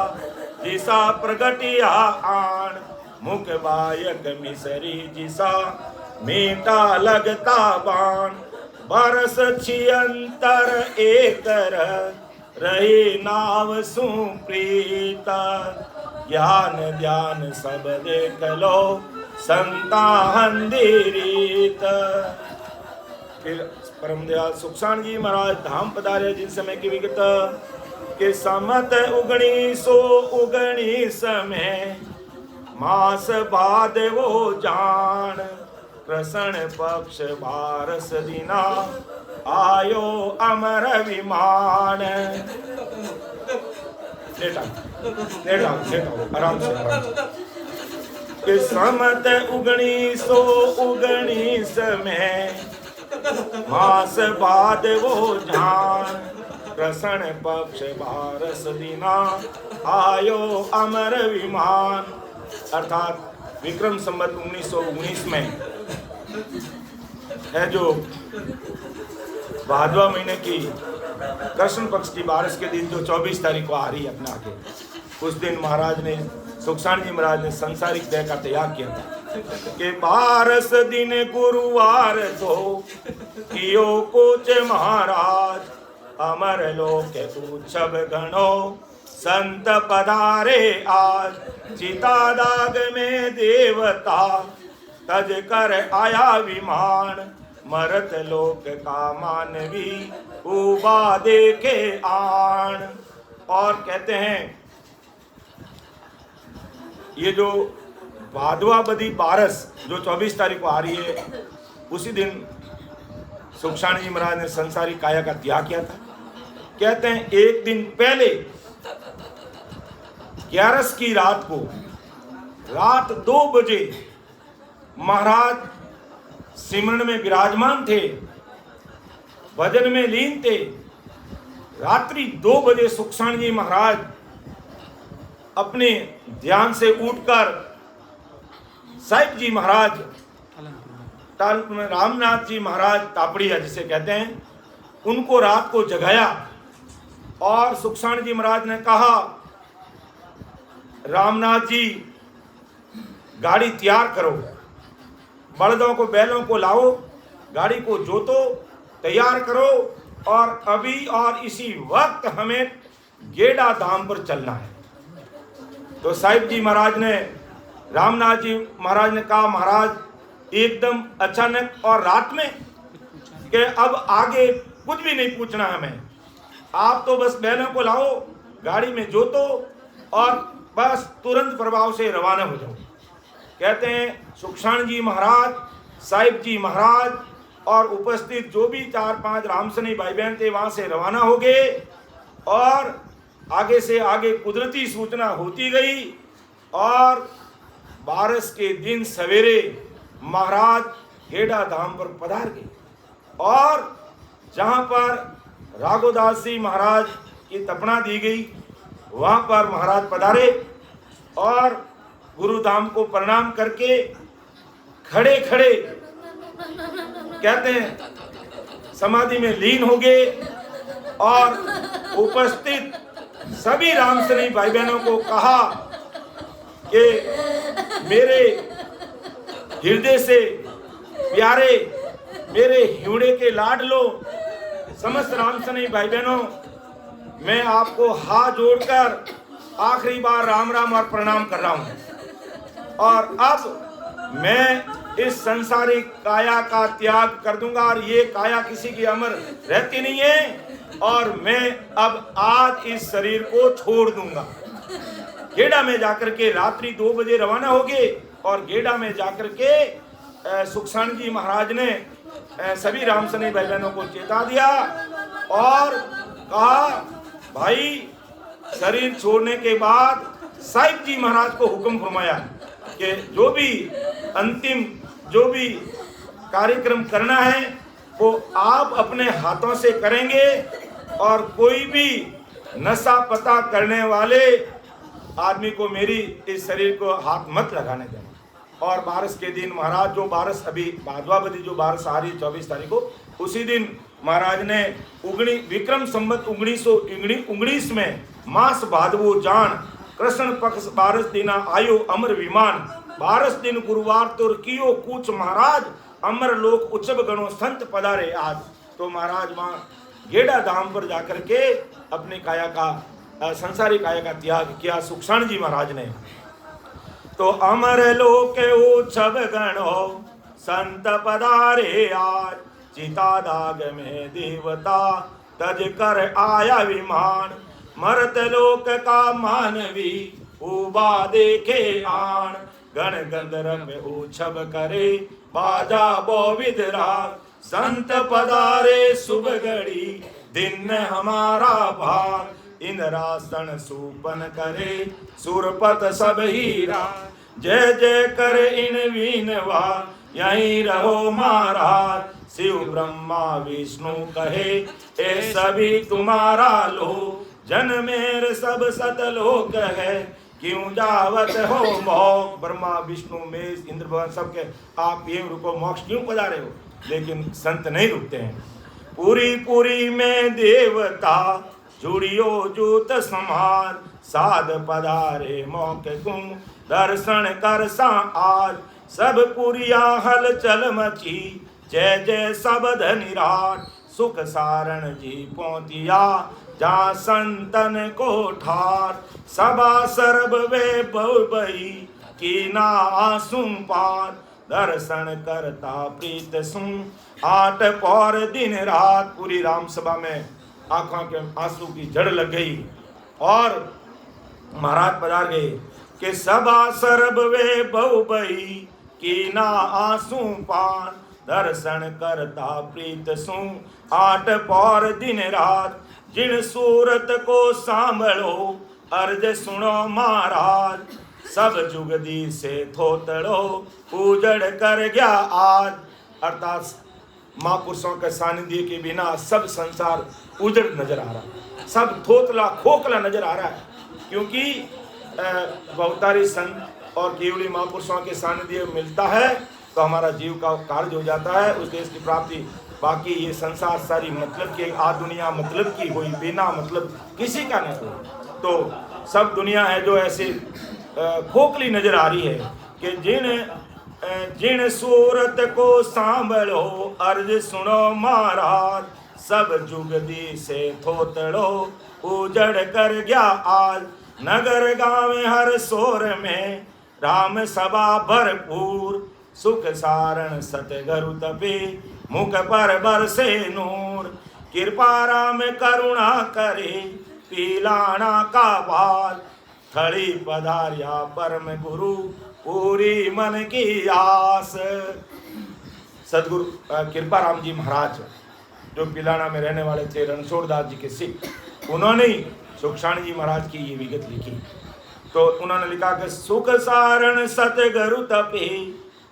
जिसा प्रगटिया आन, मुख बायक मिसरी जिसा, मीठा लगता बाण, बरस छियंतर एकर, रही नाव सुप्रीता, ज्ञान ध्यान सब देख लो, संता हंदीरीत। फिर परम दयाल सुखसाण जी महाराज धाम पधारे, जिन समय की विगत के समत उगणी सो उगणी समय, मास बाद वो जान, कृष्ण पक्ष बारस दिना, आयो अमर विमान। लेटा आराम से, कि समत उगणी सो उगणी समय, मास बाद वो जान, कृष्ण पक्ष बारस दिना, आयो अमर विमान। अर्थात विक्रम संवत 1919 में है जो भादवा महीने की कृष्ण पक्ष की बारिश के दिन, जो 24 तारीख को आ रही है अपने आगे, उस दिन महाराज ने, सुखसाण जी महाराज ने संसारिक देह का त्याग किया था कि बारस दिन गुरुवार तो कियो कुछ महाराज, अमर लोक तू छब गणो, संत पधारे आज, चिता दाग में देवता, तज कर आया विमान, मरत लोक का मानवी, उबा देखे आन। और कहते हैं ये जो भादवा बदी बारस जो 24 तारीख को आ रही है, उसी दिन सुखसाण जी महाराज ने संसारिक काया का त्याग किया था। कहते हैं एक दिन पहले 11 की रात को, रात 2 बजे महाराज सिमरन में विराजमान थे, भजन में लीन थे। रात्रि 2 बजे सुखसाण जी महाराज अपने ध्यान से उठकर साहिब जी महाराज, रामनाथ जी महाराज तापड़िया जिसे कहते हैं, उनको रात को जगाया और सुखसाण जी महाराज ने कहा, रामनाथ जी गाड़ी तैयार करो, बलदों को बैलों को लाओ, गाड़ी को जोतो, तैयार करो, और अभी और इसी वक्त हमें गेड़ा धाम पर चलना है। तो साहिब जी महाराज ने, रामनाथ जी महाराज ने कहा, महाराज एकदम अचानक और रात में, कि अब आगे कुछ भी नहीं पूछना हमें, आप तो बस बैलों को लाओ, गाड़ी में जोतो और बस तुरंत प्रभाव से रवाना हो जाओ। कहते हैं सुखसाण जी महाराज, साहिब जी महाराज और उपस्थित जो भी 4-5 रामसनी भाई बहन थे वहां से रवाना हो गए, और आगे से आगे कुदरती सूचना होती गई, और बारस के दिन सवेरे महाराज गेड़ा धाम पर पधार गए, और जहां पर राघोदास जी महाराज की तपना दी गई वहां पर महाराज पधारे, और गुरुधाम को प्रणाम करके खड़े खड़े कहते हैं समाधि में लीन हो गए और उपस्थित सभी रामसरी भाई बहनों को कहा कि मेरे हृदय से प्यारे, मेरे ह्यूड़े के लाडलो समस्त रामसरी भाई बहनों, मैं आपको हाथ जोड़कर आखिरी बार राम राम और प्रणाम कर रहा हूं। और अब मैं इस संसारिक काया का त्याग कर दूंगा और ये काया किसी की अमर रहती नहीं है और मैं अब आज इस शरीर को छोड़ दूंगा। गेड़ा में जाकर के रात्रि 2 बजे रवाना हो गए और गेड़ा में जाकर के सुखसाण जी महाराज ने सभी रामसनी भाई बहनों को चेता दिया और कहा, भाई शरीर छोड़ने के बाद साहिब जी महाराज को हुक्म फरमाया कि जो भी अंतिम जो भी कार्यक्रम करना है वो आप अपने हाथों से करेंगे और कोई भी नशा पता करने वाले आदमी को मेरी इस शरीर को हाथ मत लगाने देना। और बारिश के दिन महाराज जो बारिश अभी भादवावती जो बारिश आ रही 24 तारीख को, उसी दिन महाराज ने विक्रम संवत 1919 में मास भादवो जान कृष्ण पक्ष बारिश दिना आयो अमर विमान, बारिश दिन गुरुवार तुर कियो कूच महाराज, अमर लोक उच्चब गणो संत पधारे आज। तो महाराज वहाँ गेड़ा धाम पर जाकर के अपनी काया का संसारी काया का त्याग किया सुखसाण जी महाराज ने। तो अमर लोक उच्चब गणो संत पधारे आज, चिता दाग में देवता तज कर आया विमान, मरत लोक का मानवी उबा देखे आन, गण गंधर्व उछब करे बाजा बोविद राग, संत पधारे शुभ घड़ी दिन हमारा भाग, इंद्रासन सूपन करे सुरपत सब हीरा, जय जय कर इन वीनवा यहीं रहो महाराज, शिव ब्रह्मा विष्णु कहे ए सभी तुम्हारा लो, जन मेर सब सतलोक है क्यों जावत हो मोक्ष। ब्रह्मा विष्णु महेश इंद्र भगवान सबके आप ये रुको मोक्ष क्यों पधारे हो, लेकिन संत नहीं रुकते हैं। पूरी पूरी में देवता जुड़ियो जूत समान, साध पधारे मौके तुम दर्शन कर सा आज, सब पुरिया हलचल मची जय जय सबद निराट, सुख सारण जी पहुंचिया जहाँ संतन को ठार, सबा सरब वे बहुबई की ना आसुम पार, दर्शन करता प्रीत सुन आठ पौर दिन रात। पूरी राम सभा में आंखों के आंसू की जड़ लग गई और महाराज पधार गए कि सबा सरब वे बहुबई की ना आंसू पार, दर्शन करता प्रीत सुन आठ पौर दिन रात, जिन सूरत को सांभलो अर्ज सुनो महाराज, सब जुगदी से थोतड़ो उजड़ कर गया आज। अर्थात महापुरुषों के सानिध्य के बिना सब संसार उजड़ नजर आ रहा है, सब थोतला खोखला नजर आ रहा है, क्योंकि बहुतारी संत और केवली महापुरुषों के सानिध्य मिलता है तो हमारा जीव का कार्य हो जाता है, उस देश की प्राप्ति। बाकी ये संसार सारी मतलब की आ दुनिया मतलब की हुई, बिना मतलब किसी का नहीं हुई। तो सब दुनिया है जो ऐसे खोखली नजर आ रही है कि जिन सूरत को सांभलो अर्ज सुनो महाराज, सब जुगदी से थोतड़ो उजड़ कर गया आज, नगर गांव हर शोर में राम सभा भरपूर, सुख सारण सतगरु तपे मुख पर बरसे नूर, कृपा राम करुणा करे पीलाना का बाल, थड़ी पधारिया परम गुरु पूरी मन की आस। सदगुरु कृपा राम जी महाराज जो पिलाना में रहने वाले थे, रणछोड़ दास जी के सिख, उन्होंने सुखसाण जी महाराज की ये विगत लिखी। तो उन्होंने लिखा कि सुख सारण सतगरु तपे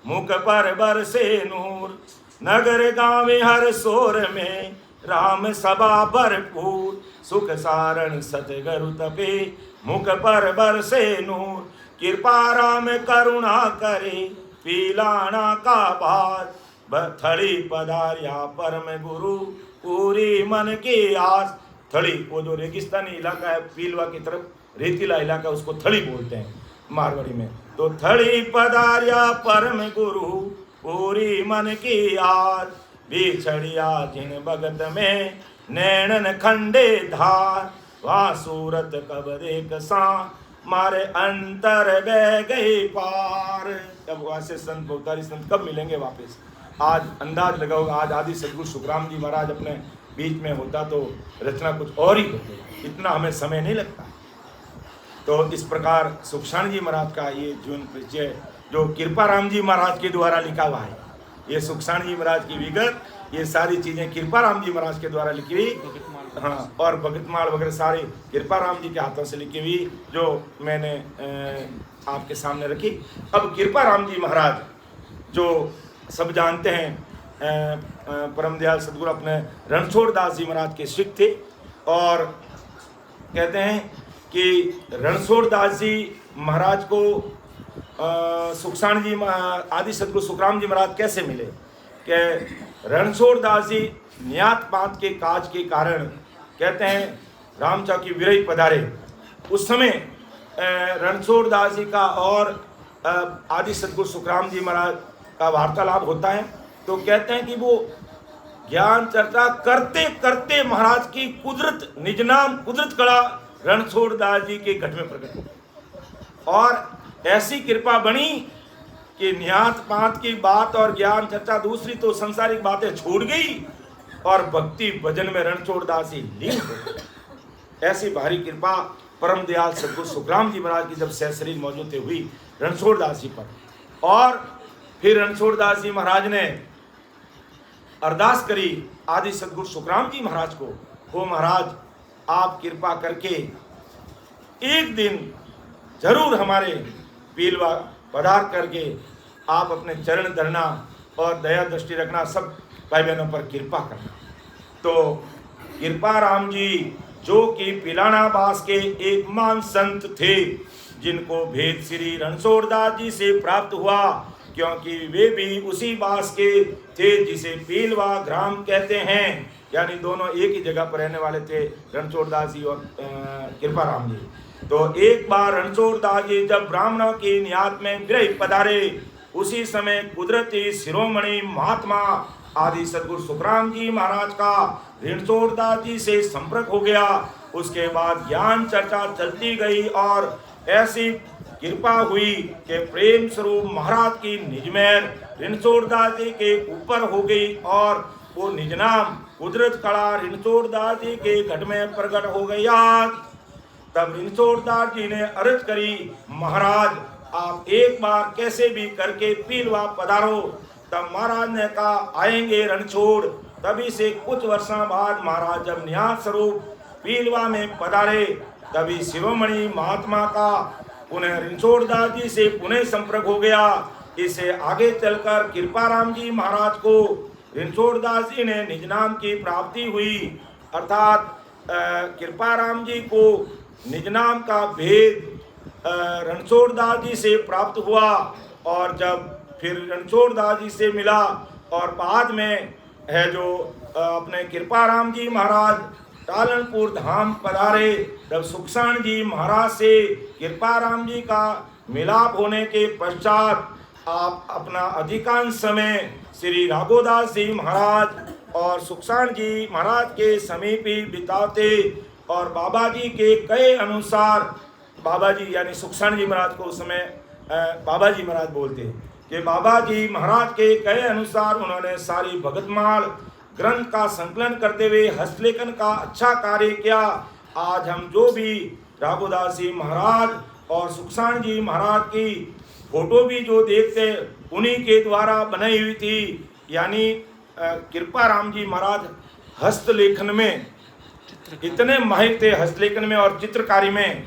मुख पर बरसे नूर, नगर गाँव हर शोर में राम सभा भरपूर, सुख सारण सतगरु तपे मुख पर बरसे नूर, कृपा राम करुणा करे पीलाना का बात, थड़ी पधारिया परम गुरु पूरी मन की आस। थड़ी वो जो रेगिस्तानी इलाका है पीलवा की तरफ, रेतीला इलाका, उसको थड़ी बोलते हैं मारवाड़ी में। तो थड़ी पधारिया परम गुरु पूरी मन की आस, बिछड़िया जिन भगत में नैनन खंडे धार, वहाँ सूरत कब देख सा मारे अंतर बह गई पार। अब वहाँ से संत बहुतारी संत कब मिलेंगे वापस? आज अंदाज लगाओ, आज आदि सदगुरु सुखराम जी महाराज अपने बीच में होता तो रचना कुछ और ही होती, इतना हमें समय नहीं लगता। तो इस प्रकार सुखसाण जी महाराज का ये जीवन परिचय जो कृपाराम जी महाराज के द्वारा लिखा हुआ है, ये सुखसाण जी महाराज की विगत, ये सारी चीज़ें कृपाराम जी महाराज के द्वारा लिखी हुई, हाँ, और भगतमाल वगैरह सारी कृपाराम जी के हाथों से लिखी हुई जो मैंने आपके सामने रखी। अब कृपाराम जी महाराज जो सब जानते हैं परम दयाल सदगुरु अपने रणछोड़ दास जी महाराज के शिष्य थे, और कहते हैं कि रणछोड़ दास जी महाराज को सुखसाण जी आदि सदगुरु सुखराम जी महाराज कैसे मिले? कि रणछोड़ दास जी न्यात पात के काज के कारण कहते हैं राम चौकी विरही पधारे। उस समय रणछोड़ दास जी का और आदि सदगुरु सुखराम जी महाराज का वार्तालाप होता है। तो कहते हैं कि वो ज्ञान चर्चा करते करते महाराज की कुदरत, निज नाम कुदरत कला रणछोड़ दास जी के घट में प्रकट हो, और ऐसी कृपा बनी कि न्यात पात की बात और ज्ञान चर्चा दूसरी तो संसारिक बातें छूट गई, और भक्ति भजन में रणछोड़ दास जी लीन हो गए। ऐसी भारी कृपा परम दयाल सदगुरु सुखराम जी महाराज की जब सहशरीर मौजूद हुई रणछोड़ दास जी पर, और फिर रणछोड़ दास जी महाराज ने अरदास करी आदि सदगुरु सुखराम जी महाराज को, हो महाराज आप कृपा करके एक दिन जरूर हमारे पीलवा पधार करके आप अपने चरण धरना और दया दृष्टि रखना, सब भाई बहनों पर कृपा करना। तो कृपाराम जी जो कि पिलाना बास के एक महान संत थे, जिनको भेद श्री रणछोड़ दास जी से प्राप्त हुआ, क्योंकि वे भी उसी बास के थे जिसे पीलवा ग्राम कहते हैं, यानी दोनों एक ही जगह पर रहने वाले थे रणछोड़ दास जी और कृपाराम जी। तो एक बार रणछोड़ दास जी जब ब्राह्मणों की नियात में विरही पधारे, उसी समय कुदरती शिरोमणि महात्मा आदि सदगुरु सुखराम जी महाराज का रणछोड़ दास जी से संपर्क हो गया। उसके बाद ज्ञान चर्चा चलती गई और ऐसी कृपा हुई कि प्रेम स्वरूप महाराज की निजमेर रणछोड़ दास जी के ऊपर हो गई, और वो निज नाम कुदरत कला रणछोड़ दास जी के घट में प्रकट हो गई। आज तब रणछोड़ दास जी ने अर्ज करी, महाराज आप एक बार कैसे भी करके पीलवा पधारो। तब महाराज ने कहा आएंगे रणछोड़। तभी से कुछ वर्षों बाद महाराज जब न्यास स्वरूप पीलवा में पधारे, तभी शिरोमणि महात्मा का पुनः रणछोड़ दास जी से पुनः संपर्क हो गया। इससे आगे चलकर कृपाराम जी महाराज को रणछोड़ दास जी ने निज नाम की प्राप्ति हुई, अर्थात कृपाराम जी को निज नाम का भेद रणछोड़ दास जी से प्राप्त हुआ। और जब फिर रणछोड़ दास जी से मिला, और बाद में है जो अपने कृपाराम जी महाराज टालनपुर धाम पधारे, तब सुखसाण जी महाराज से कृपाराम जी का मिलाप होने के पश्चात आप अपना अधिकांश समय श्री राघोदास जी महाराज और सुखसाण जी महाराज के समीप ही बिताते, और बाबा जी के कहे अनुसार, बाबा जी यानी सुखसाण जी महाराज को उस समय बाबा जी महाराज बोलते कि बाबा जी महाराज के कहे अनुसार उन्होंने सारी भगतमाल ग्रंथ का संकलन करते हुए हस्तलेखन का अच्छा कार्य किया। आज हम जो भी राघोदास जी महाराज और सुखसाण जी महाराज की फोटो भी जो देखते उन्हीं के द्वारा बनाई हुई थी, यानी कृपाराम जी महाराज हस्तलेखन में इतने माहिर थे, हस्तलेखन में और चित्रकारी में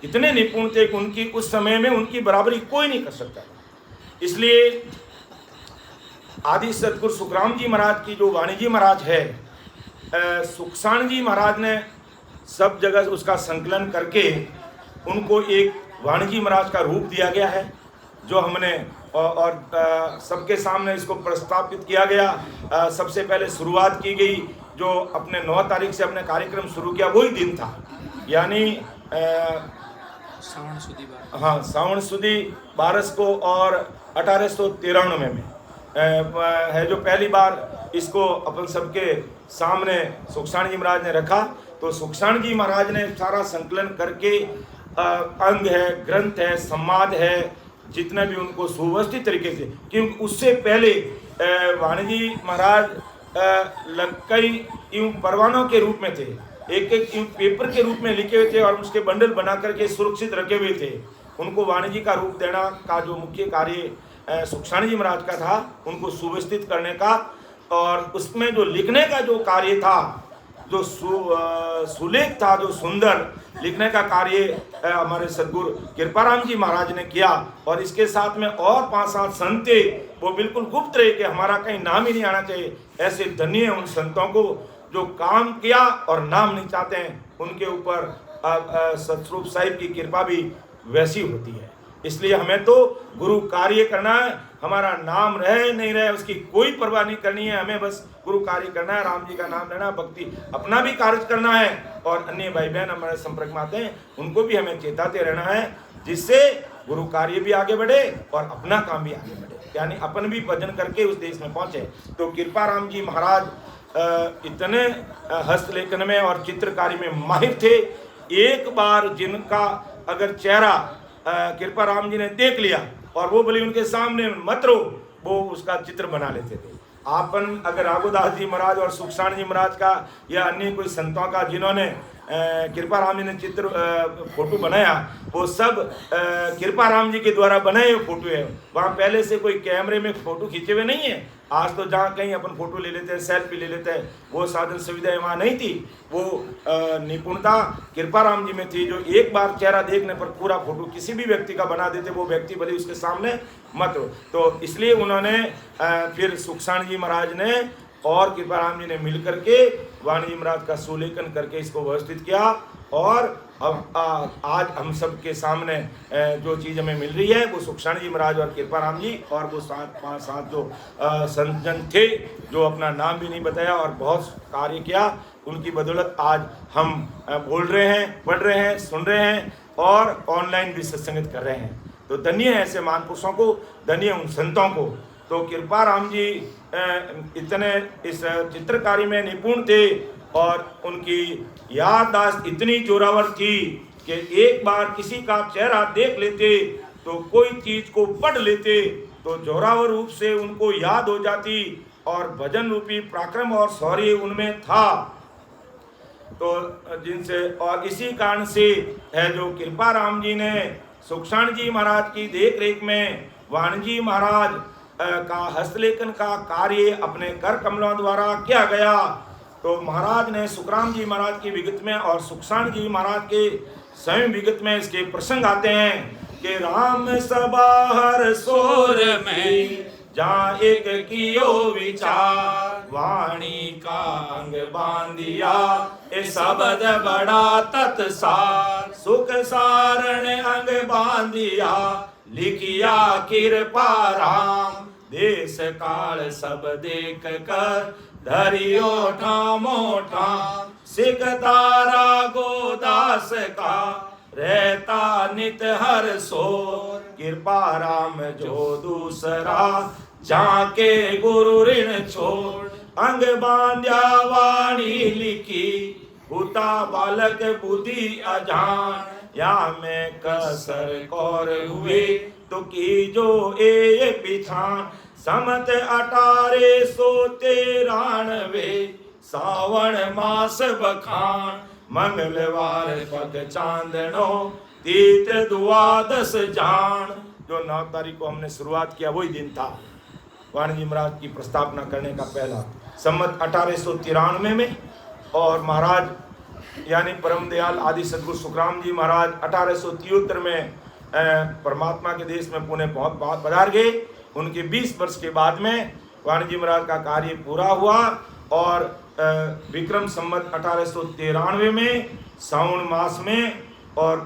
इतने निपुण थे कि उनकी उस समय में उनकी बराबरी कोई नहीं कर सकता। इसलिए आदि सदगुरु सुखराम जी महाराज की जो वाणी जी महाराज है, सुखसाण जी महाराज ने सब जगह उसका संकलन करके उनको एक वाणी जी महाराज का रूप दिया गया है, जो हमने और सबके सामने इसको प्रस्तावित किया गया। सबसे पहले शुरुआत की गई, जो अपने 9 तारीख से अपने कार्यक्रम शुरू किया वही दिन था, यानी सावन सुदी 12 को और 1893 में है जो पहली बार इसको अपन सबके सामने सुखसाण जी महाराज ने रखा। तो सुखसाण जी महाराज ने सारा संकलन करके अंग है, ग्रंथ है, संवाद है, जितना भी उनको सुव्यवस्थित तरीके से, क्योंकि उससे पहले वाणी जी महाराज कई यूं परवानों के रूप में थे, एक एक पेपर के रूप में लिखे हुए थे और उसके बंडल बना करके सुरक्षित रखे हुए थे। उनको वाणी जी का रूप देना का जो मुख्य कार्य सुखसाण जी महाराज का था, उनको सुव्यवस्थित करने का, और उसमें जो लिखने का जो कार्य था, जो सुलेख था, जो सुंदर लिखने का कार्य हमारे सदगुरु कृपाराम जी महाराज ने किया। और इसके साथ में और 5-7 संत थे, वो बिल्कुल गुप्त रहे कि हमारा कहीं नाम ही नहीं आना चाहिए। ऐसे धन्य है उन संतों को जो काम किया और नाम नहीं चाहते हैं, उनके ऊपर सतस्वरूप साहिब की कृपा भी वैसी होती है। इसलिए हमें तो गुरु कार्य करना है, हमारा नाम रहे नहीं रहे उसकी कोई परवाह नहीं करनी है, हमें बस गुरु कार्य करना है, राम जी का नाम लेना, भक्ति अपना भी कार्य करना है, और अन्य भाई बहन हमारे संपर्क में आते हैं उनको भी हमें चेताते रहना है, जिससे गुरु कार्य भी आगे बढ़े और अपना काम भी आगे बढ़े, यानी अपन भी भजन करके उस देश में पहुंचे। तो कृपाराम जी महाराज इतने हस्तलेखन में और चित्रकारी में माहिर थे। एक बार जिनका अगर चेहरा कृपाराम जी ने देख लिया और वो बोले उनके सामने मत रहो, वो उसका चित्र बना लेते थे। आपन अगर राघोदास जी महाराज और सुखसाण जी महाराज का या अन्य कोई संतों का जिन्होंने कृपाराम जी ने चित्र फोटो बनाया, वो सब कृपाराम जी के द्वारा बनाए हुए फोटो है। वहाँ पहले से कोई कैमरे में फोटो खींचे हुए नहीं है। आज तो जहाँ कहीं अपन फोटो ले लेते हैं, सेल्फी ले लेते हैं, वो साधन सुविधाएं वहाँ नहीं थी। वो निपुणता कृपाराम जी में थी, जो एक बार चेहरा देखने पर पूरा फोटो किसी भी व्यक्ति का बना देते, वो व्यक्ति भले उसके सामने मत हो। तो इसलिए उन्होंने फिर सुखसाण जी महाराज ने और कृपाराम जी ने मिलकर के वाणी जी महाराज का सुलेखन करके इसको व्यवस्थित किया। और अब आज हम सब के सामने जो चीज़ हमें मिल रही है वो सुखसाण जी महाराज और कृपाराम जी और वो 7 जो संतजन थे, जो अपना नाम भी नहीं बताया और बहुत कार्य किया, उनकी बदौलत आज हम बोल रहे हैं, पढ़ रहे हैं, सुन रहे हैं और ऑनलाइन भी सत्संगत कर रहे हैं। तो धन्य है ऐसे महापुरुषों को, धन्य उन संतों को। तो कृपाराम जी इतने इस चित्रकारी में निपुण थे और उनकी याददाश्त इतनी जोरावर थी कि एक बार किसी का चेहरा देख लेते तो कोई चीज को पढ़ लेते तो जोरावर रूप से उनको याद हो जाती और भजन रूपी पराक्रम और शौर्य उनमें था। तो जिनसे और इसी कारण से है जो कृपाराम जी ने सुखसाण जी महाराज की देख रेख में वाणी जी महाराज का हस्तलेखन का कार्य अपने कर कमलों द्वारा किया गया। तो महाराज ने सुखराम जी महाराज की विगत में और सुखसाण जी महाराज के स्वयं विगत में इसके प्रसंग आते हैं कि राम सभा हर सोर में जहाँ एक कियो विचार वाणी का अंग बांधिया ए शब्द बड़ा तत्सार सुख सारण अंग बांधिया लिखिया कृपा राम देश काल सब देख कर धरियो ठामो ठाम सिख तारा गोदास का रहता नित हर सोर कृपा राम जो दूसरा जाके गुरु ऋण छोड़ अंग बांध्या वाणी लिखी भूता बालक बुद्धि अजान या में कसर कौर हुए तो की जो ए पिछान समत 1893 सावन मास बखान मंगलवार पग चांदनो तीत द्वादश जान। जो 9 तारीख को हमने शुरुआत किया वही दिन था वाणी जी महाराज की प्रस्तावना करने का पहला, सम्मत 1893 में। और महाराज यानी परम दयाल आदि सदगुरु सुखराम जी महाराज 1873 में परमात्मा के देश में पुणे बहुत पधार गए। उनके 20 वर्ष के बाद में वाणी जी महाराज का कार्य पूरा हुआ और विक्रम संवत 1893 में सावन मास में और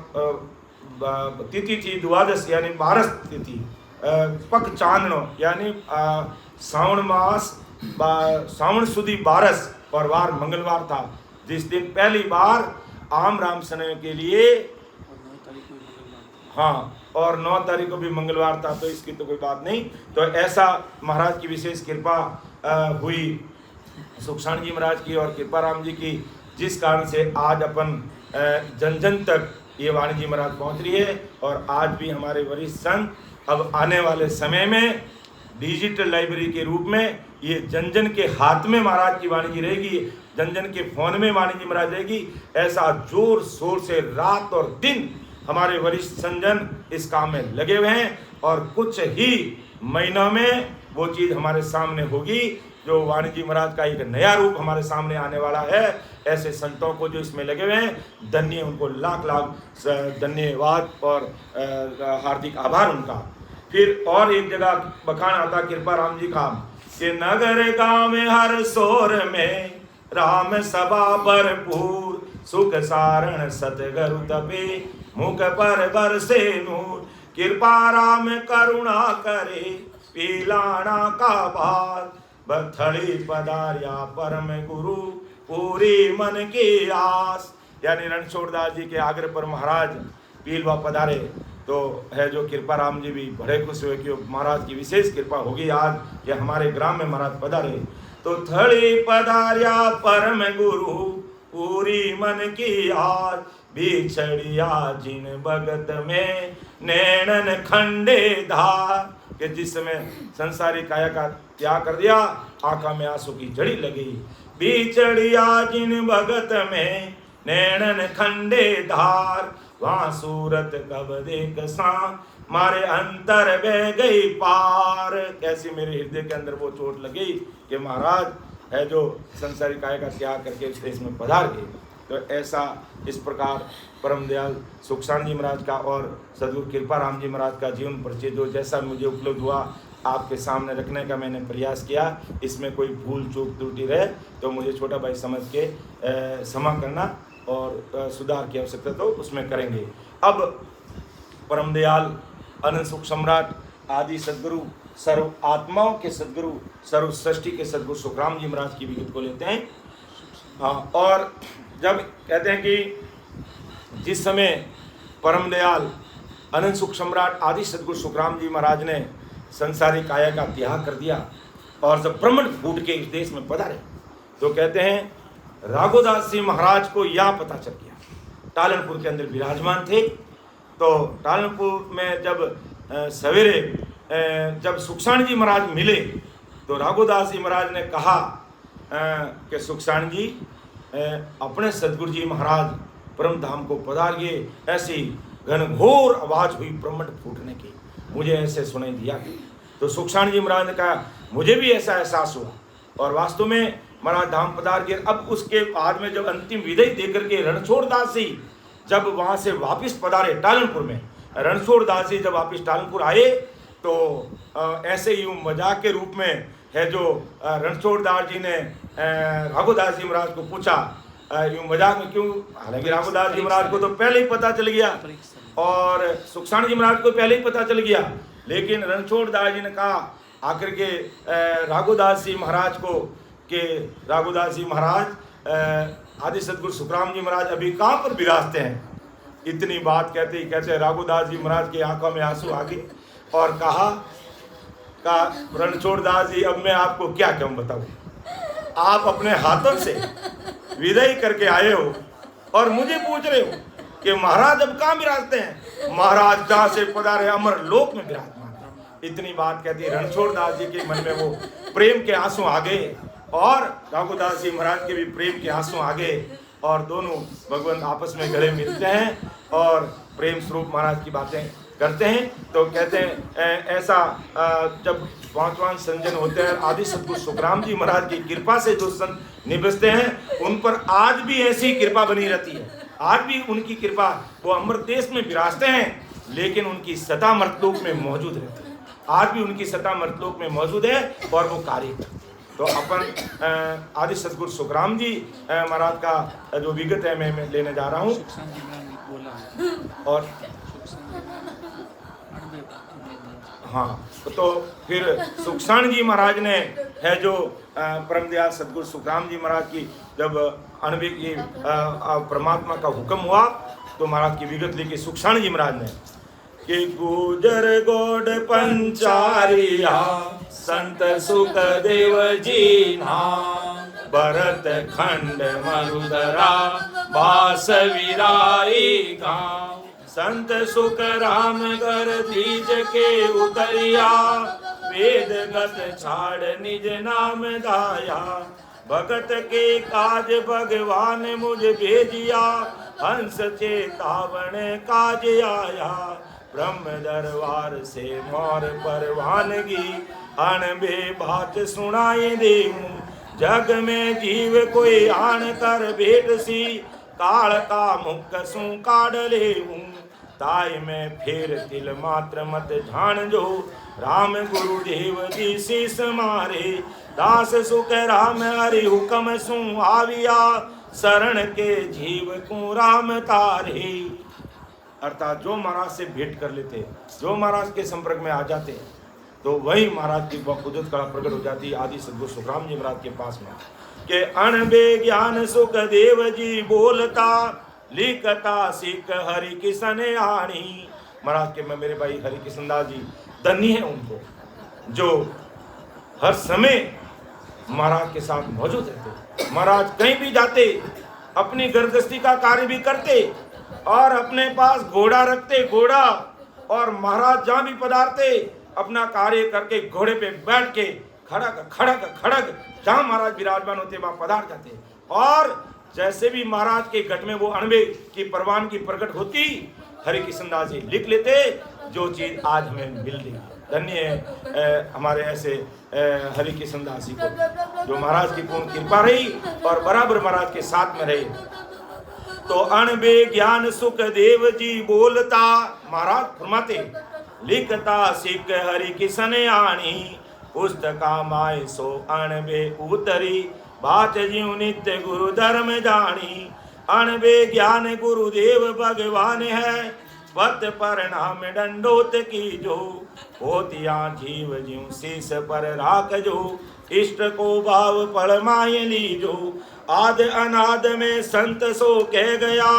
तिथि थी द्वादश यानी 12 तिथि पक चांदनो यानी सावन मास सावन सुदी बारस और वार मंगलवार था, जिस दिन पहली बार आम राम समय के लिए, हाँ, और 9 तारीख को भी मंगलवार था, तो इसकी तो कोई बात नहीं। तो ऐसा महाराज की विशेष कृपा हुई सुखसाण जी महाराज की और कृपा राम जी की, जिस कारण से आज अपन जन जन तक ये वाणी जी महाराज पहुँच रही है। और आज भी हमारे वरिष्ठ संत अब आने वाले समय में डिजिटल लाइब्रेरी के रूप में ये जन जन के हाथ में महाराज की वाणी जी रहेगी, जन जन के फोन में वाणी जी महाराज रहेगी। ऐसा जोर शोर से रात और दिन हमारे वरिष्ठ संजन इस काम में लगे हुए हैं और कुछ ही महीनों में वो चीज़ हमारे सामने होगी, जो वाणी जी महाराज का एक नया रूप हमारे सामने आने वाला है। ऐसे संतों को जो इसमें लगे हुए हैं, धन्य, उनको लाख लाख धन्यवाद और हार्दिक आभार उनका। फिर और एक जगह बखान आता कृपा राम जी का कि नगर गाँव में हर शोर में राम सभा भरपूर, सुख सारण सतगरु तपे मुख पर बरसे नूर, कृपा राम करुणा करे पीलाना का भार, बथड़ी पधारिया परम गुरु पूरी मन की आस। यानी रणछोड़दास जी के आग्रह पर महाराज पीलवा पधारे, तो है जो कृपा राम जी भी बड़े खुश हुए कि महाराज की विशेष कृपा होगी आज कि हमारे ग्राम में महाराज पधारे। तो थड़ी पधारिया परम गुरु पूरी मन की आस, बिछड़िया जिन भगत में नैनन खंडे धार, कि जिस समय संसारी काया का त्याग कर दिया, आंखों में आंसू की जड़ी लगी। बिछड़िया जिन भगत में नैनन खंडे धार, वहाँ सूरत कब देख सा मारे अंतर बह गई पार। कैसी मेरे हृदय के अंदर वो चोट लगी कि महाराज है जो संसारी काय का त्याग करके इस देश में पधार गए। तो ऐसा इस प्रकार परम दयाल सुखसाण जी महाराज का और सदगुरु कृपा राम जी महाराज का जीवन परिचय जो जैसा मुझे उपलब्ध हुआ आपके सामने रखने का मैंने प्रयास किया। इसमें कोई भूल चूक त्रुटि रहे तो मुझे छोटा भाई समझ के क्षमा करना और सुधार की आवश्यकता तो उसमें करेंगे। अब परम दयाल अनंत सुख सम्राट आदि सदगुरु सर्व आत्माओं के सदगुरु सर्व सृष्टि के सदगुरु सुखराम जी महाराज की विगत को लेते हैं। हाँ, और जब कहते हैं कि जिस समय परम दयाल अनंत सुख सम्राट आदि सदगुरु सुखराम जी महाराज ने संसारी काया का त्याग कर दिया और जब ब्रह्मंड फूट के इस देश में पधारे, तो कहते हैं राघोदास जी महाराज को यह पता चल गया, टालनपुर के अंदर विराजमान थे। तो टालनपुर में जब सवेरे जब सुखसाण जी महाराज मिले तो राघोदास जी महाराज ने कहा कि सुखसाण जी अपने सदगुरु जी महाराज परम धाम को पधार गए। ऐसी घनघोर आवाज हुई ब्रह्मंड फूटने की, मुझे ऐसे सुनाई दिया। तो सुखसाण जी महाराज ने कहा मुझे भी ऐसा एहसास हुआ और वास्तव में महाराज धाम पधार गए। अब उसके बाद में जब अंतिम विदाई देकर के रणछोड़दास जी जब वहाँ से वापस पधारे टालनपुर में, रणछोड़दास जी जब वापस टालनपुर आए तो ऐसे ही मजाक के रूप में है जो रणछोड़दास जी ने राघोदास जी महाराज को पूछा, यूँ मजाक में क्यों, हालांकि राघोदास जी महाराज को तो पहले ही पता चल गया और सुखसाण जी महाराज को पहले ही पता चल गया, लेकिन रणछोड़दास जी ने कहा आखिर के राघोदास जी महाराज को कि राघोदास जी महाराज आदि सदगुरु सुखराम जी महाराज अभी कहाँ पर विराजते हैं। इतनी बात कहते ही कहते राघोदास जी महाराज की आंखों में आंसू आ गए और कहा रणछोड़दास जी अब मैं आपको क्या क्यों बताऊं, आप अपने हाथों से विदाई करके आए हो और मुझे पूछ रहे हो कि महाराज अब कहाँ विराजते हैं। महाराज जहाँ से पधारे अमर लोक में विराजमान। इतनी बात कहती रणछोड़दास जी के मन में वो प्रेम के आंसू आ गए और राघोदास जी महाराज के भी प्रेम के आंसू आ गए और दोनों भगवान आपस में गले मिलते हैं और प्रेम स्वरूप महाराज की बातें करते हैं। तो कहते हैं ऐसा जब पांचवां संजन होते हैं आदि सदगुरु सुखराम जी महाराज की कृपा से जो संत निभसते हैं उन पर आज भी ऐसी कृपा बनी रहती है। आज भी उनकी कृपा, वो अमृत देश में विराजते हैं लेकिन उनकी सता मर्तलोक में मौजूद रहती है। आज भी उनकी सता मर्तलोक में मौजूद है और वो कार्य करते हैं। तो अपन आदि सदगुरु सुखराम जी महाराज का जो विगत है मैं लेने जा रहा हूँ और हाँ, तो फिर सुखसाण जी महाराज ने है जो परम दयाल सदगुरु सुखराम जी महाराज की जब अणवे की परमात्मा का हुक्म हुआ तो महाराज की विगत लिखी सुखसाण जी महाराज ने कि गुजर गोड पंचारिया संत सुख देव जी नाम भरत खंड मरुदरा बास विराई गाँव संत सुख राम घर दीज के उतरिया वेद गत छाड़ निज नाम दाया भगत के काज भगवान मुझ भेजिया हंस चेतावन काज आया ब्रह्म दरबार से मोर परवानगी अनबे बात सुनाई देऊं जग में जीव कोई आन कर भेट सी काल का मुख सू काढ़ लेऊं ताय में फेर तिल मात्र मत जान जो राम गुरुदेव जी शीस मारे दास सुख राम हरि हुक्म सू आविया शरण के जीव को राम तारे। अर्थात जो महाराज से भेंट कर लेते, जो महाराज के संपर्क में आ जाते, तो वही महाराज की कुदरत कला प्रकट हो जाती आदि सदगुरु सुखराम जी महाराज के पास में के अणबे ज्ञान सुख देव जी बोलता लिखता सिख हरि किशन आणी। महाराज के मैं मेरे भाई हरि किशन दास जी धन्य है उनको जो हर समय महाराज के साथ मौजूद रहते। महाराज कहीं भी जाते अपनी गृहस्थी का कार्य भी करते और अपने पास घोड़ा रखते, घोड़ा, और महाराज जहाँ भी पधारते अपना कार्य करके घोड़े पे बैठ के खड़क खड़क खड़क जहाँ महाराज विराजमान होते वहाँ पधार जाते। और जैसे भी महाराज के घट में वो अणबे की परवानगी प्रकट होती हरि किशन दास जी लिख लेते जो चीज आज हमें मिल रही। धन्य है हमारे ऐसे हरि किशन दास जी को जो महाराज की पूर्ण कृपा रही और बराबर महाराज के साथ में रहे। तो अणबे ज्ञान सुख देव जी बोलता महाराज फरमाते लिखता सिख हरि किशन आणी पुस्तका माय सो अणबे उतरी बात जीव नित्य गुरु धर्म जानी। अणबे ज्ञान गुरुदेव भगवान है पत परिणाम दंडोत की जो होतिया जीव जीव शीस पर राख जो इष्ट को भाव पड़ माय लीजो। आद अनाद में संत सो कह गया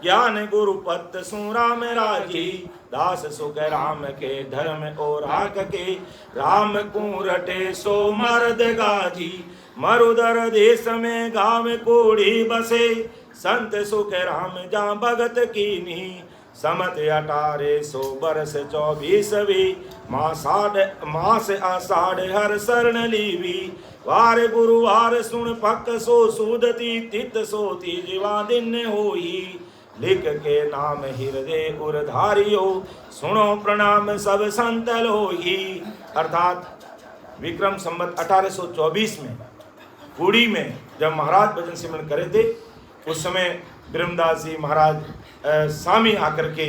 ज्ञान गुरु पत सु राम राजी दास सुख राम के धर्म और राख के राम को रटे सो मर्द गाजी। मरुदर देश में गाँव कोड़ी बसे संत सुख राम जा भगत कीनी समत 1800 बरस 24वीं मास आषाढ़ हर शरण लीवी वार गुरुवार सुन पक सो सूदती तित सोती जीवा दिन होई लिख के नाम हृदय उरधारियो सुनो प्रणाम सब संत लोही। अर्थात विक्रम संवत 1824 में कुड़ी में जब महाराज भजन सिमरन करे थे उस समय ब्रह्मदास जी महाराज स्वामी आकर के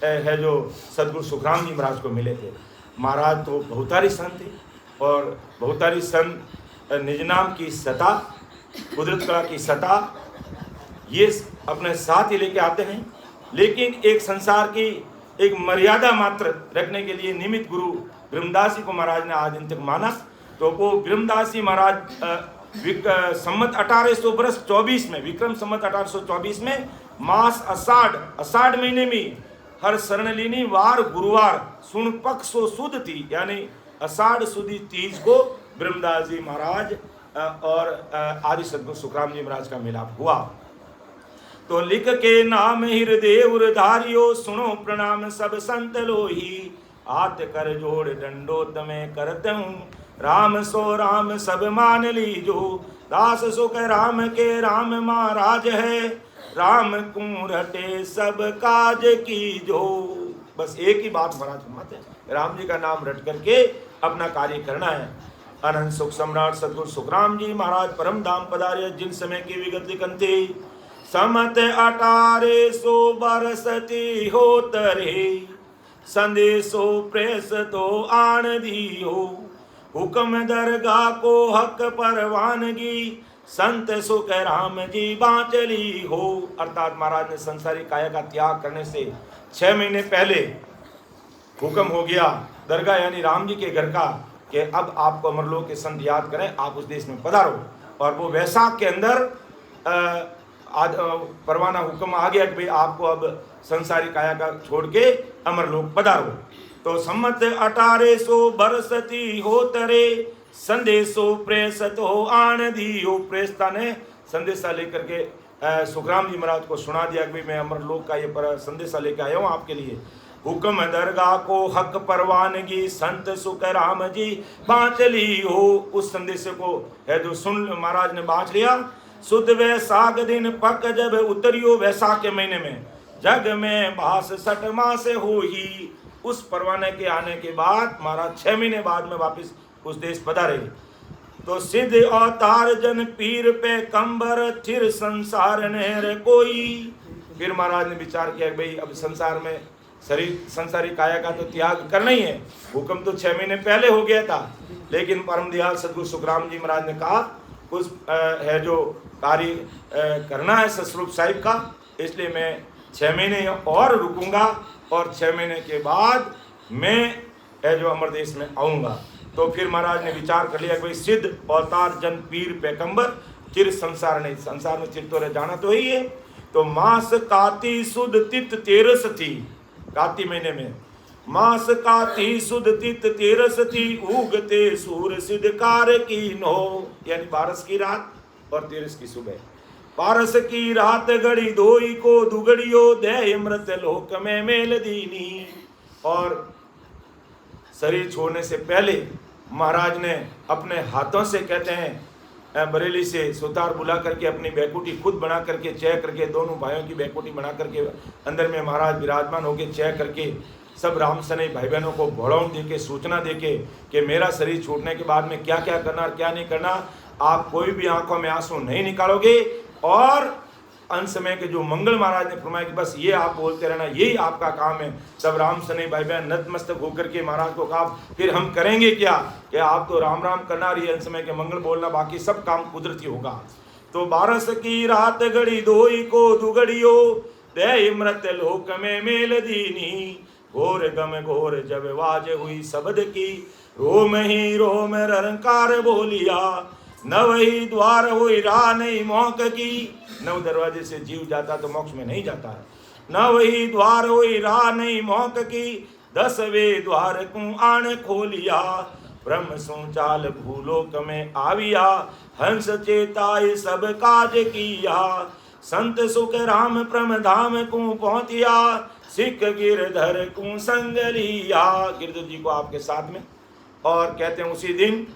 है जो सदगुरु सुखराम जी महाराज को मिले थे। महाराज तो बहुतारी संत थे और बहुतारी संत निज नाम की सता कुदरत कला की सता ये अपने साथ ही लेके आते हैं, लेकिन एक संसार की एक मर्यादा मात्र रखने के लिए निमित्त गुरु ब्रह्मदास जी को महाराज ने आज दिन तक माना। तो वो ब्रह्मदास जी महाराज संवत 1800 बरस 24 में विक्रम संवत 1824 में मास अषाढ़ महीने में हर शरण लीनी वार गुरुवार सुन पक्ष सो सुद थी यानी अषाढ़ सुदी तीज को ब्रह्मदास जी महाराज और आदि सदगुरु सुखराम जी महाराज का मिलाप हुआ। तो लिख के नाम हृदय उरधारियो सुनो प्रणाम सब संत लोही आत कर जोड़ दंडोत में करते हूँ राम सो राम सब मान लीजो दास सुख राम के राम महाराज है राम को रटे सब काज की जो। बस एक ही बात महाराज फरमाते हैं राम जी का नाम रट करके अपना कार्य करना है। अनंत सुख सम्राट सदगुरु सुखराम जी महाराज परम धाम पधारे जिन समय की विगत लिखन थी समत 1800 बरसती हो तरे संदेशो प्रेस तो आन दियो हुक्म दरगाह को हक परवानगी संत सुख राम जी बाँचली हो। अर्थात महाराज ने संसारी काया का त्याग करने से 6 महीने पहले हुक्म हो गया दरगाह यानी राम जी के घर का कि अब आपको अमरलोक के संत याद करें, आप उस देश में पधारो। और वो वैशाख के अंदर परवाना हुक्म आ गया कि भाई आपको अब संसारी काया का छोड़ के अमरलोक पधारो। तो सम्मत 1800 बरसती हो तरे संदेशो प्रेसत हो आन दियो। प्रेस्ता ने संदेशा लेकर के सुखराम जी महाराज को सुना दिया कि भाई मैं अमरलोक का ये पर संदेशा लेकर आया हूँ आपके लिए। हुक्म दरगाह को हक परवानगी संत सुख राम जी बाँच ली हो। उस संदेश को है जो सुन महाराज ने बाँच लिया। सुद वैसाख दिन पक जब उतरियो, वैसाख के महीने में जग में भास 60 मास हो ही। उस परवाने के आने के बाद महाराज 6 महीने बाद में वापस उस देश पधारे। तो सिद्ध अवतार जन पीर पे कंबर थिर संसार नेर कोई। फिर महाराज ने विचार किया भाई अब संसार में शरीर संसारी काया का तो त्याग करना ही है। हुक्म तो 6 महीने पहले हो गया था, लेकिन परम दयाल सदगुरु सुखराम जी महाराज ने कहा कुछ है जो कार्य करना है सतस्वरूप साहिब का, इसलिए मैं 6 महीने और रुकूंगा और 6 महीने के बाद मैं है जो अमर देश में आऊँगा। तो फिर महाराज ने विचार कर लिया कि भाई सिद्ध अवतार जन पीर पैगंबर चिर संसार नहीं, संसार में चिर तो रह जाना तो ही है। तो मास काती सुद तित तेरस थी, काती महीने में मास काती सुद तित तेरस थी। उगते सूर सिद्ध कार की नो, यानी 12 की रात और 13 की सुबह। 12 की रात घड़ी दोई को दुगड़ियो दे मृत लोक में मेल दीनी। और शरीर छोड़ने से पहले महाराज ने अपने हाथों से कहते हैं बरेली से सुतार बुला करके अपनी बैकुटी खुद बना करके चय करके, दोनों भाइयों की बैकुटी बना करके अंदर में महाराज विराजमान होकर चय करके सब राम सने भाई बहनों को भड़ौन दे के सूचना दे के कि मेरा शरीर छूटने के बाद में क्या क्या करना और क्या नहीं करना। आप कोई भी आंखों में आंसू नहीं निकालोगे। और अंत समय के जो मंगल महाराज ने फरमाया कि बस ये आप बोलते रहना, यही आपका काम है। तब राम सने भाई बहन नतमस्तक होकर के महाराज को कहा फिर हम करेंगे क्या, कि आप तो राम राम करना और ये अंत समय के मंगल बोलना, बाकी सब काम कुदरती होगा। तो 12 की रात घड़ी दोई को दुगड़ियो दे मृत लोक में मेल दीनी। घोर गम घोर जब वाज हुई शब्द की रोम ही रोम रंकार बोलिया। नव ही द्वार हुई राह नहीं मोक की। 9 दरवाजे से जीव जाता तो मोक्ष में नहीं जाता है। नव ही द्वार हुई राह नहीं मोक की। 10वें द्वार को आन खोलिया। ब्रह्म सुचाल भूलोक में आविया। हंस चेताई सब काज किया। संत सुख राम प्रम धाम को पहुंचिया। सिख गिरधर को संग लिया। गिरधर जी को आपके साथ में। और कहते हैं उसी दिन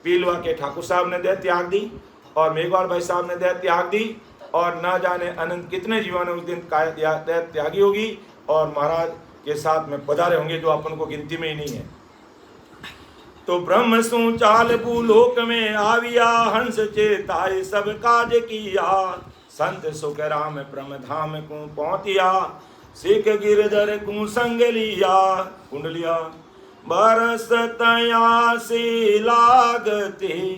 पीलवा के ठाकुर साहब ने देह त्याग दी और मेघवाल भाई साहब ने देह त्याग दी और न जाने अनंत कितने जीवों ने उस दिन देह त्यागी होगी और महाराज के साथ में पधारे होंगे जो अपन को गिनती में ही नहीं है। तो ब्रह्म सुचाल भूलोक में आविया। हंस चेताए सब काज किया। संत सुख राम प्रम धाम को पहुंचिया। सिख गिरधर को संग लिया। कुंडलिया बरस तयासी लागते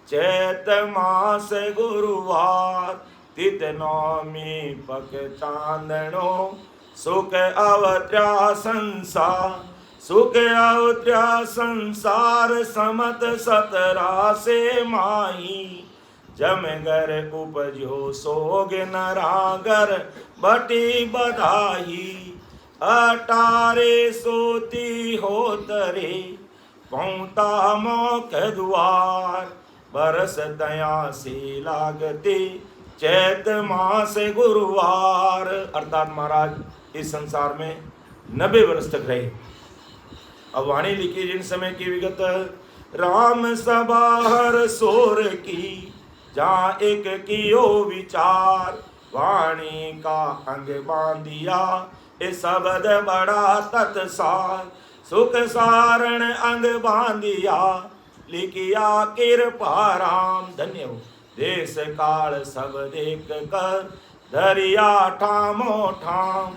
चैत मास गुरुवार। तित नौमी पक चांदनो सुख अवत्या संसार। सुख अवत्या संसार समत 17 से माही। जमगर उपजो सोग नरागर बटी बधाई। 1800 हो तरे पहुँता मोख द्वार। बरस दया से लागते चैत मास गुरुवार। अर्थात महाराज इस संसार में 90 वर्ष तक रहे। अब वाणी लिखी जिन समय की विगत। राम सभा हर सोर की जहाँ एक कियो विचार। वाणी का अंग बांधिया ए शब्द बड़ा तत्सार। सुख सारण अंग बांधिया लिखिया कृपा राम। धन्य हो देश काल सब देख कर धरिया ठामो ठाम।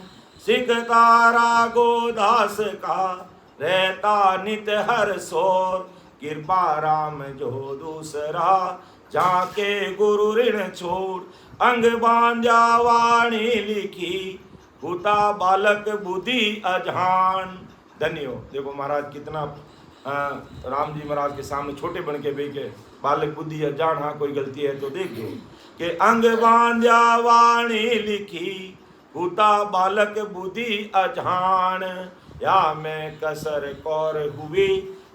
सिख तारा गोदास का रहता नित हर सोर। कृपा राम जो दूसरा जाके गुरु ऋण छोड़। अंग बांधा वाणी लिखी हुता बालक बुद्धि अजान। धन्य हो। देखो महाराज कितना राम जी महाराज के सामने छोटे बन के बैठे, बालक बुद्धि है जान, हाँ कोई गलती है तो देख दो कि अंग बांध्या वाणी लिखी हुता बालक बुद्धि अजान, या मैं कसर कौर हुई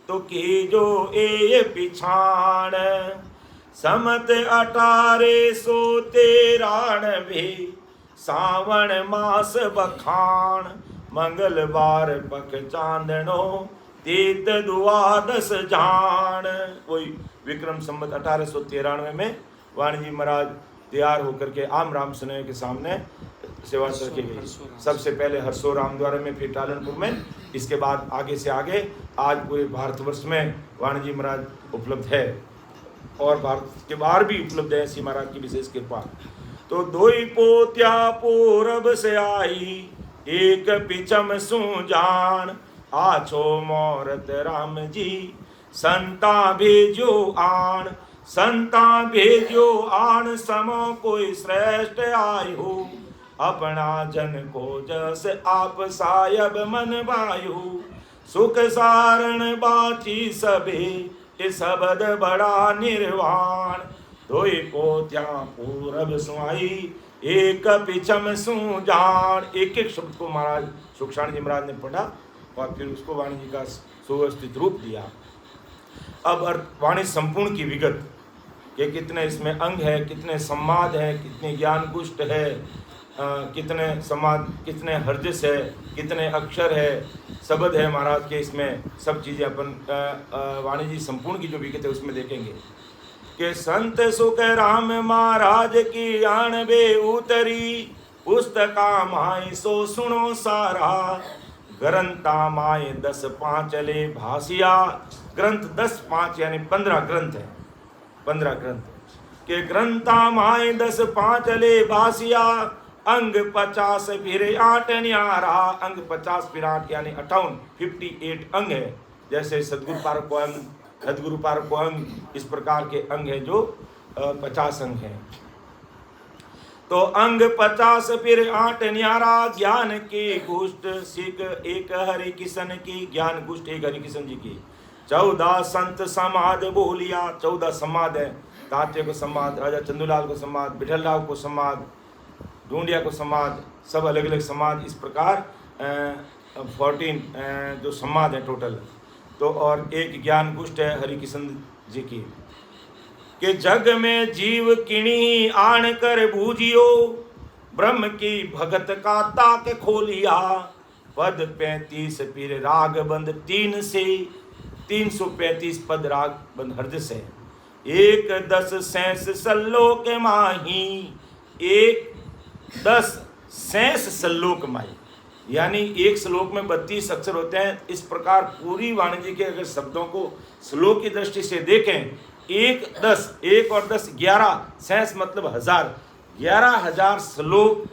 तो की जो ए पिछाण, समत 1813 सावण मास बखान, मंगलवार पख चांदनो तीत द्वादश जान। वही विक्रम संवत 1893 में वाणी जी महाराज तैयार होकर के आम राम सुनय के सामने सेवा करके गई। सबसे पहले हरसोराम द्वारा में, फिर टालनपुर में, इसके बाद आगे से आगे आज पूरे भारतवर्ष में वाणी जी महाराज उपलब्ध है और भारत के बाहर भी उपलब्ध है, ऐसी महाराज की विशेष कृपा। तो दोई पोत्या पूरब से आई एक पिछम सुजान, आछो मोरत राम जी संता भेजो आन, संता भेजो आन समो कोई श्रेष्ठ आयु, अपना जन को जस आप सायब मन वायु, सुख सारण बाची सबे ये शब्द बड़ा निर्वाण, दोई पोत्या पूरब सुआई एक पिछम सुजान। एक एक शब्द को महाराज सुखसाण जी महाराज ने पढ़ा और फिर उसको वाणी जी का सुव्यवस्थित रूप दिया। अब वाणी संपूर्ण की विगत कि कितने इसमें अंग है, कितने संवाद है, कितने ज्ञान गुष्ट है, कितने समाज, कितने हर्जस है, कितने अक्षर है, शब्द है महाराज के, इसमें सब चीज़ें अपन वाणी जी संपूर्ण की जो विगत है उसमें देखेंगे कि संत सुख राम महाराज की आणबे उतरी, पुस्तका माई सो सुनो सारा, ग्रंथा माए 10-5 ले भासिया। ग्रंथ 10-5 यानी 15 ग्रंथ है, 15 ग्रंथ के ग्रंथा माए 10-5 ले भासिया, अंग 50 फिर 8 न्यारा। अंग 50 फिर 8 यानी 58 अंग है, जैसे सदगुरु पारक को अंग, सदगुरु पारक को अंग, इस प्रकार के अंग है जो 50 अंग है। तो अंग 50 फिर 8 न्यारा, ज्ञान की गुष्ट सिख एक हरि किशन की, ज्ञान गुष्ट एक हरि किशन जी की। 14 संत समाद बोलिया, 14 समाद है, तात्या को समाद, राजा चंदूलाल को समाद, बिठलराव को समाद, ढूंढिया को समाद, सब अलग अलग समाद, इस प्रकार 14 जो समाद है टोटल। तो और एक ज्ञान गुष्ट है हरि किशन जी की कि जग में जीव किणी आन कर बूझियो, ब्रह्म की भगत का ताक खोलिया। पद 35 फिर राग बंद 3 से 335 पद राग बंद हरजस है। 1-10 शेष सल्लोक माही, 1-10 शेष सल्लोक माही, यानी एक श्लोक में 32 अक्षर होते हैं। इस प्रकार पूरी वाणी जी के अगर शब्दों को श्लोक की दृष्टि से देखें, 1-10, 1 और 10 11 शेष मतलब 1000, 11,000 श्लोक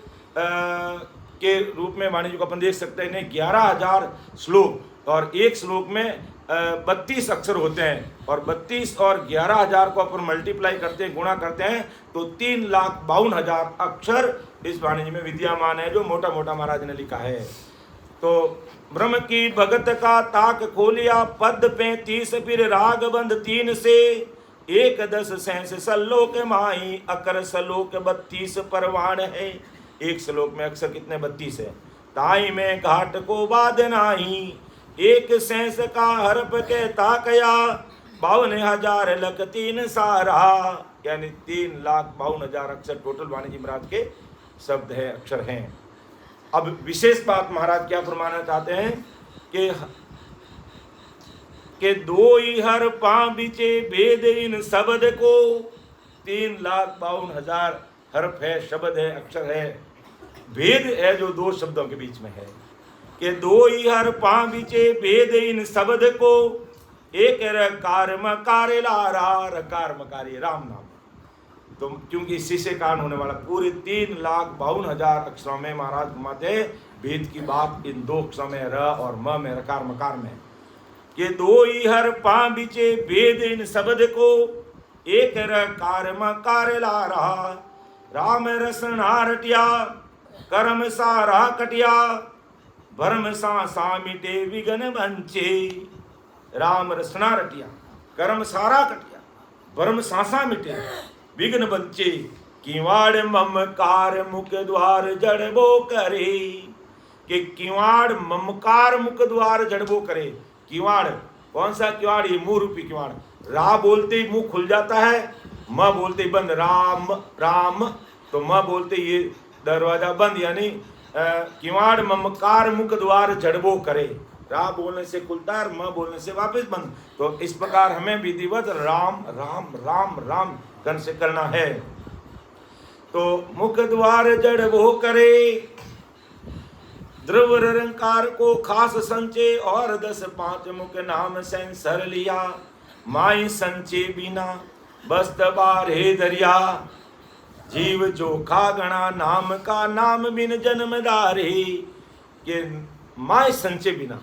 के रूप में वाणी जी को अपन देख सकते हैं। 11,000 श्लोक और एक श्लोक में 32 अक्षर होते हैं, और 32 और 11,000 को अपन मल्टीप्लाई करते हैं, गुणा करते हैं, तो 3,52,000 अक्षर इस वाणी जी में विद्यमान है, जो मोटा मोटा महाराज ने लिखा है। तो ब्रह्म की भगत का ताक खोलिया, पद 35 फिर राग बंद 3 से, 1-10 शेष सल्लोक माही, अकर सलोक 32 परवान है। एक श्लोक में अक्षर कितने 32 है। ताई में घाट को बाध नाही, एक शेष का हरप के ताकया, 52,000 लख 3 सारा, यानी 3,52,000 अक्षर टोटल वाणी जी महाराज के शब्द है, अक्षर हैं। अब विशेष बात महाराज क्या फरमाना चाहते हैं कि 2 ही हर पां बिचे भेद इन शब्द को, 3,52,000 हरफ है, शब्द है, अक्षर है, भेद है जो 2 शब्दों के बीच में है कि 2 ही हर पां बिचे भेद इन शब्द को, एक रकार मकार लारा, रकार मकारी राम नाम। तो क्योंकि इसी से कारण होने वाला पूरे 3,52,000 अक्षरों में महाराज घुमाते भेद की बात इन 2 अक्षरों में, र और म में, रकार मकार में, कि 2 ही हर पां बिचे भेद इन शब्द को, एक रकार मकार लारा, राम रसना रटिया, कर्म सारा कटिया, भरम सा मिटे विघन बंचे। राम रसना रटिया कर्म सारा कटिया, भरम सा मिटे विघ्न बंचे। किवाड़ ममकार मुख द्वार जड़बो करे, कि किवाड़ ममकार मुख द्वार जड़बो करे। किवाड़ कौन सा किवाड़? ये मुंह रूपी किवाड़। रा बोलते ही मुंह खुल जाता है, म बोलते ही बंद। राम राम, तो म बोलते ही ये दरवाजा बंद, यानी किवाड़ ममकार मुख द्वार जड़बो करे। रा बोलने से खुलता है, म बोलने से वापस बंद। तो इस प्रकार हमें विधिवत राम राम राम राम कन से करना है। तो मुख द्वार जड़बो करे, ध्रुव रंकार को खास संचे। और 10-5 मुख नाम सेंसर लिया, माई संचे बिना बस्त बारे दरिया। जीव जोखा गणा नाम का, नाम बिन जन्म दारे। के माई संचे बिना,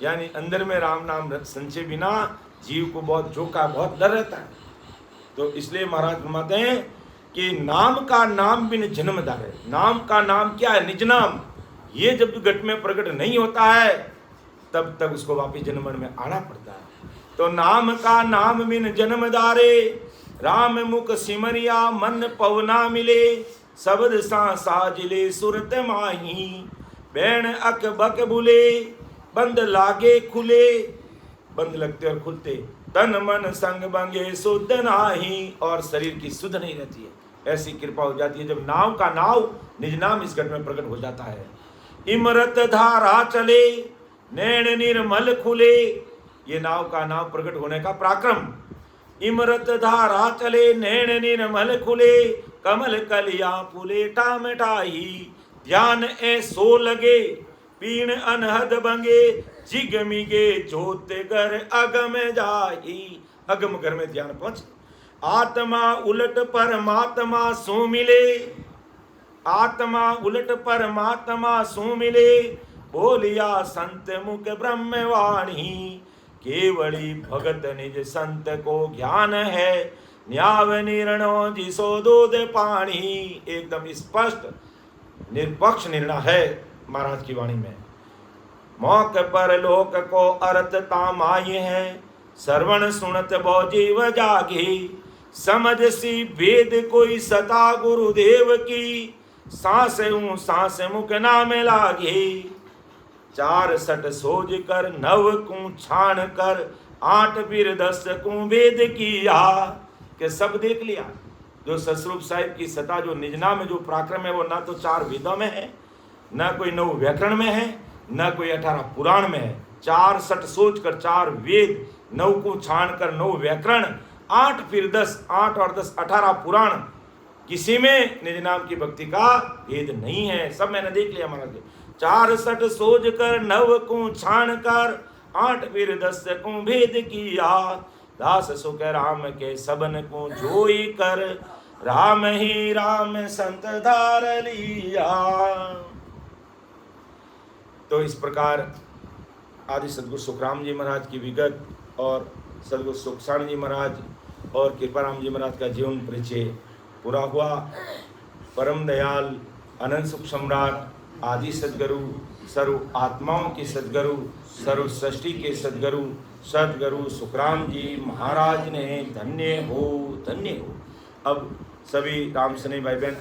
यानी अंदर में राम नाम संचे बिना जीव को बहुत जोखा, बहुत डर रहता है। तो इसलिए महाराज फरमाते हैं कि नाम का नाम बिन जन्म दारे। नाम का नाम क्या है? निज नाम। ये जब घट में प्रकट नहीं होता है तब तक उसको वापिस जन्म में आना पड़ता है। तो नाम का नाम बिन जन्म दारे, राम मुख सिमरिया मन पवना मिले। शब्द सा साजिले सुरत माही, बैण अक बक बुले। बंद लागे खुले, बंद लगते और खुलते। तन मन संग बंगे सुध नाही, और शरीर की सुध नहीं रहती है। ऐसी कृपा हो जाती है जब नाम का नाव निज नाम इस घट में प्रकट हो जाता है। इमरत धारा चले, नैण निर्मल खुले। ये नाव का नाव प्रकट होने का पराक्रम। इमरत धारा चले, नैण निर्मल खुले। कमल कलिया फूले टामटाही, ध्यान ऐसो लगे पीण अनहद बंगे। जिग मिगे जोत घर अगम जाही, अगम घर में ध्यान पहुंच। आत्मा उलट परमात्मा सो मिले, आत्मा उलट परमात्मा सो मिले। बोलिया संत मुख ब्रह्मवाणी, केवली भगत निज संत को ज्ञान है। न्याव निर्णो जिसो दूध पानी, एकदम स्पष्ट निष्पक्ष निर्णय है महाराज की वाणी में। मौक पर लोक को अर्थ तामाय है, श्रवण सुनत बहु जीव जागे। समझ सी वेद कोई सता गुरुदेव की, सांस ऊं सांस मुख नाम लागे। 4 सट सोज कर 9 को छान कर, 8 फिर 10 को वेद किया। के सब देख लिया। जो ससरूप साहिब की सता, जो निजना में जो पराक्रम है, वो ना तो 4 वेदों में है, ना कोई 9 व्याकरण में है, ना कोई 18 पुराण में है। 4 सट सोच कर 4 वेद, 9 को छान कर 9 व्याकरण, 8 फिर 10, 8 और 10 18 पुराण। किसी में निज नाम की भक्ति का भेद नहीं है। सब मैंने देख लिया महाराज। 4 सट सोच कर 9 को छान कर, 8 फिर 10 को भेद किया। दास सुख राम के सबन को जोई कर, राम ही राम संत धार लिया। तो इस प्रकार आदि सदगुरु सुखराम जी महाराज की विगत और सदगुरु सुखसाण जी महाराज और कृपाराम जी महाराज का जीवन परिचय पूरा हुआ। परम दयाल अनंत सुख सम्राट आदि सदगुरु, सर्व आत्माओं के सदगुरु, सर्व सृष्टि के सदगुरु सदगुरु सुखराम जी महाराज ने धन्य हो, धन्य हो। अब सभी राम सने भाई बहन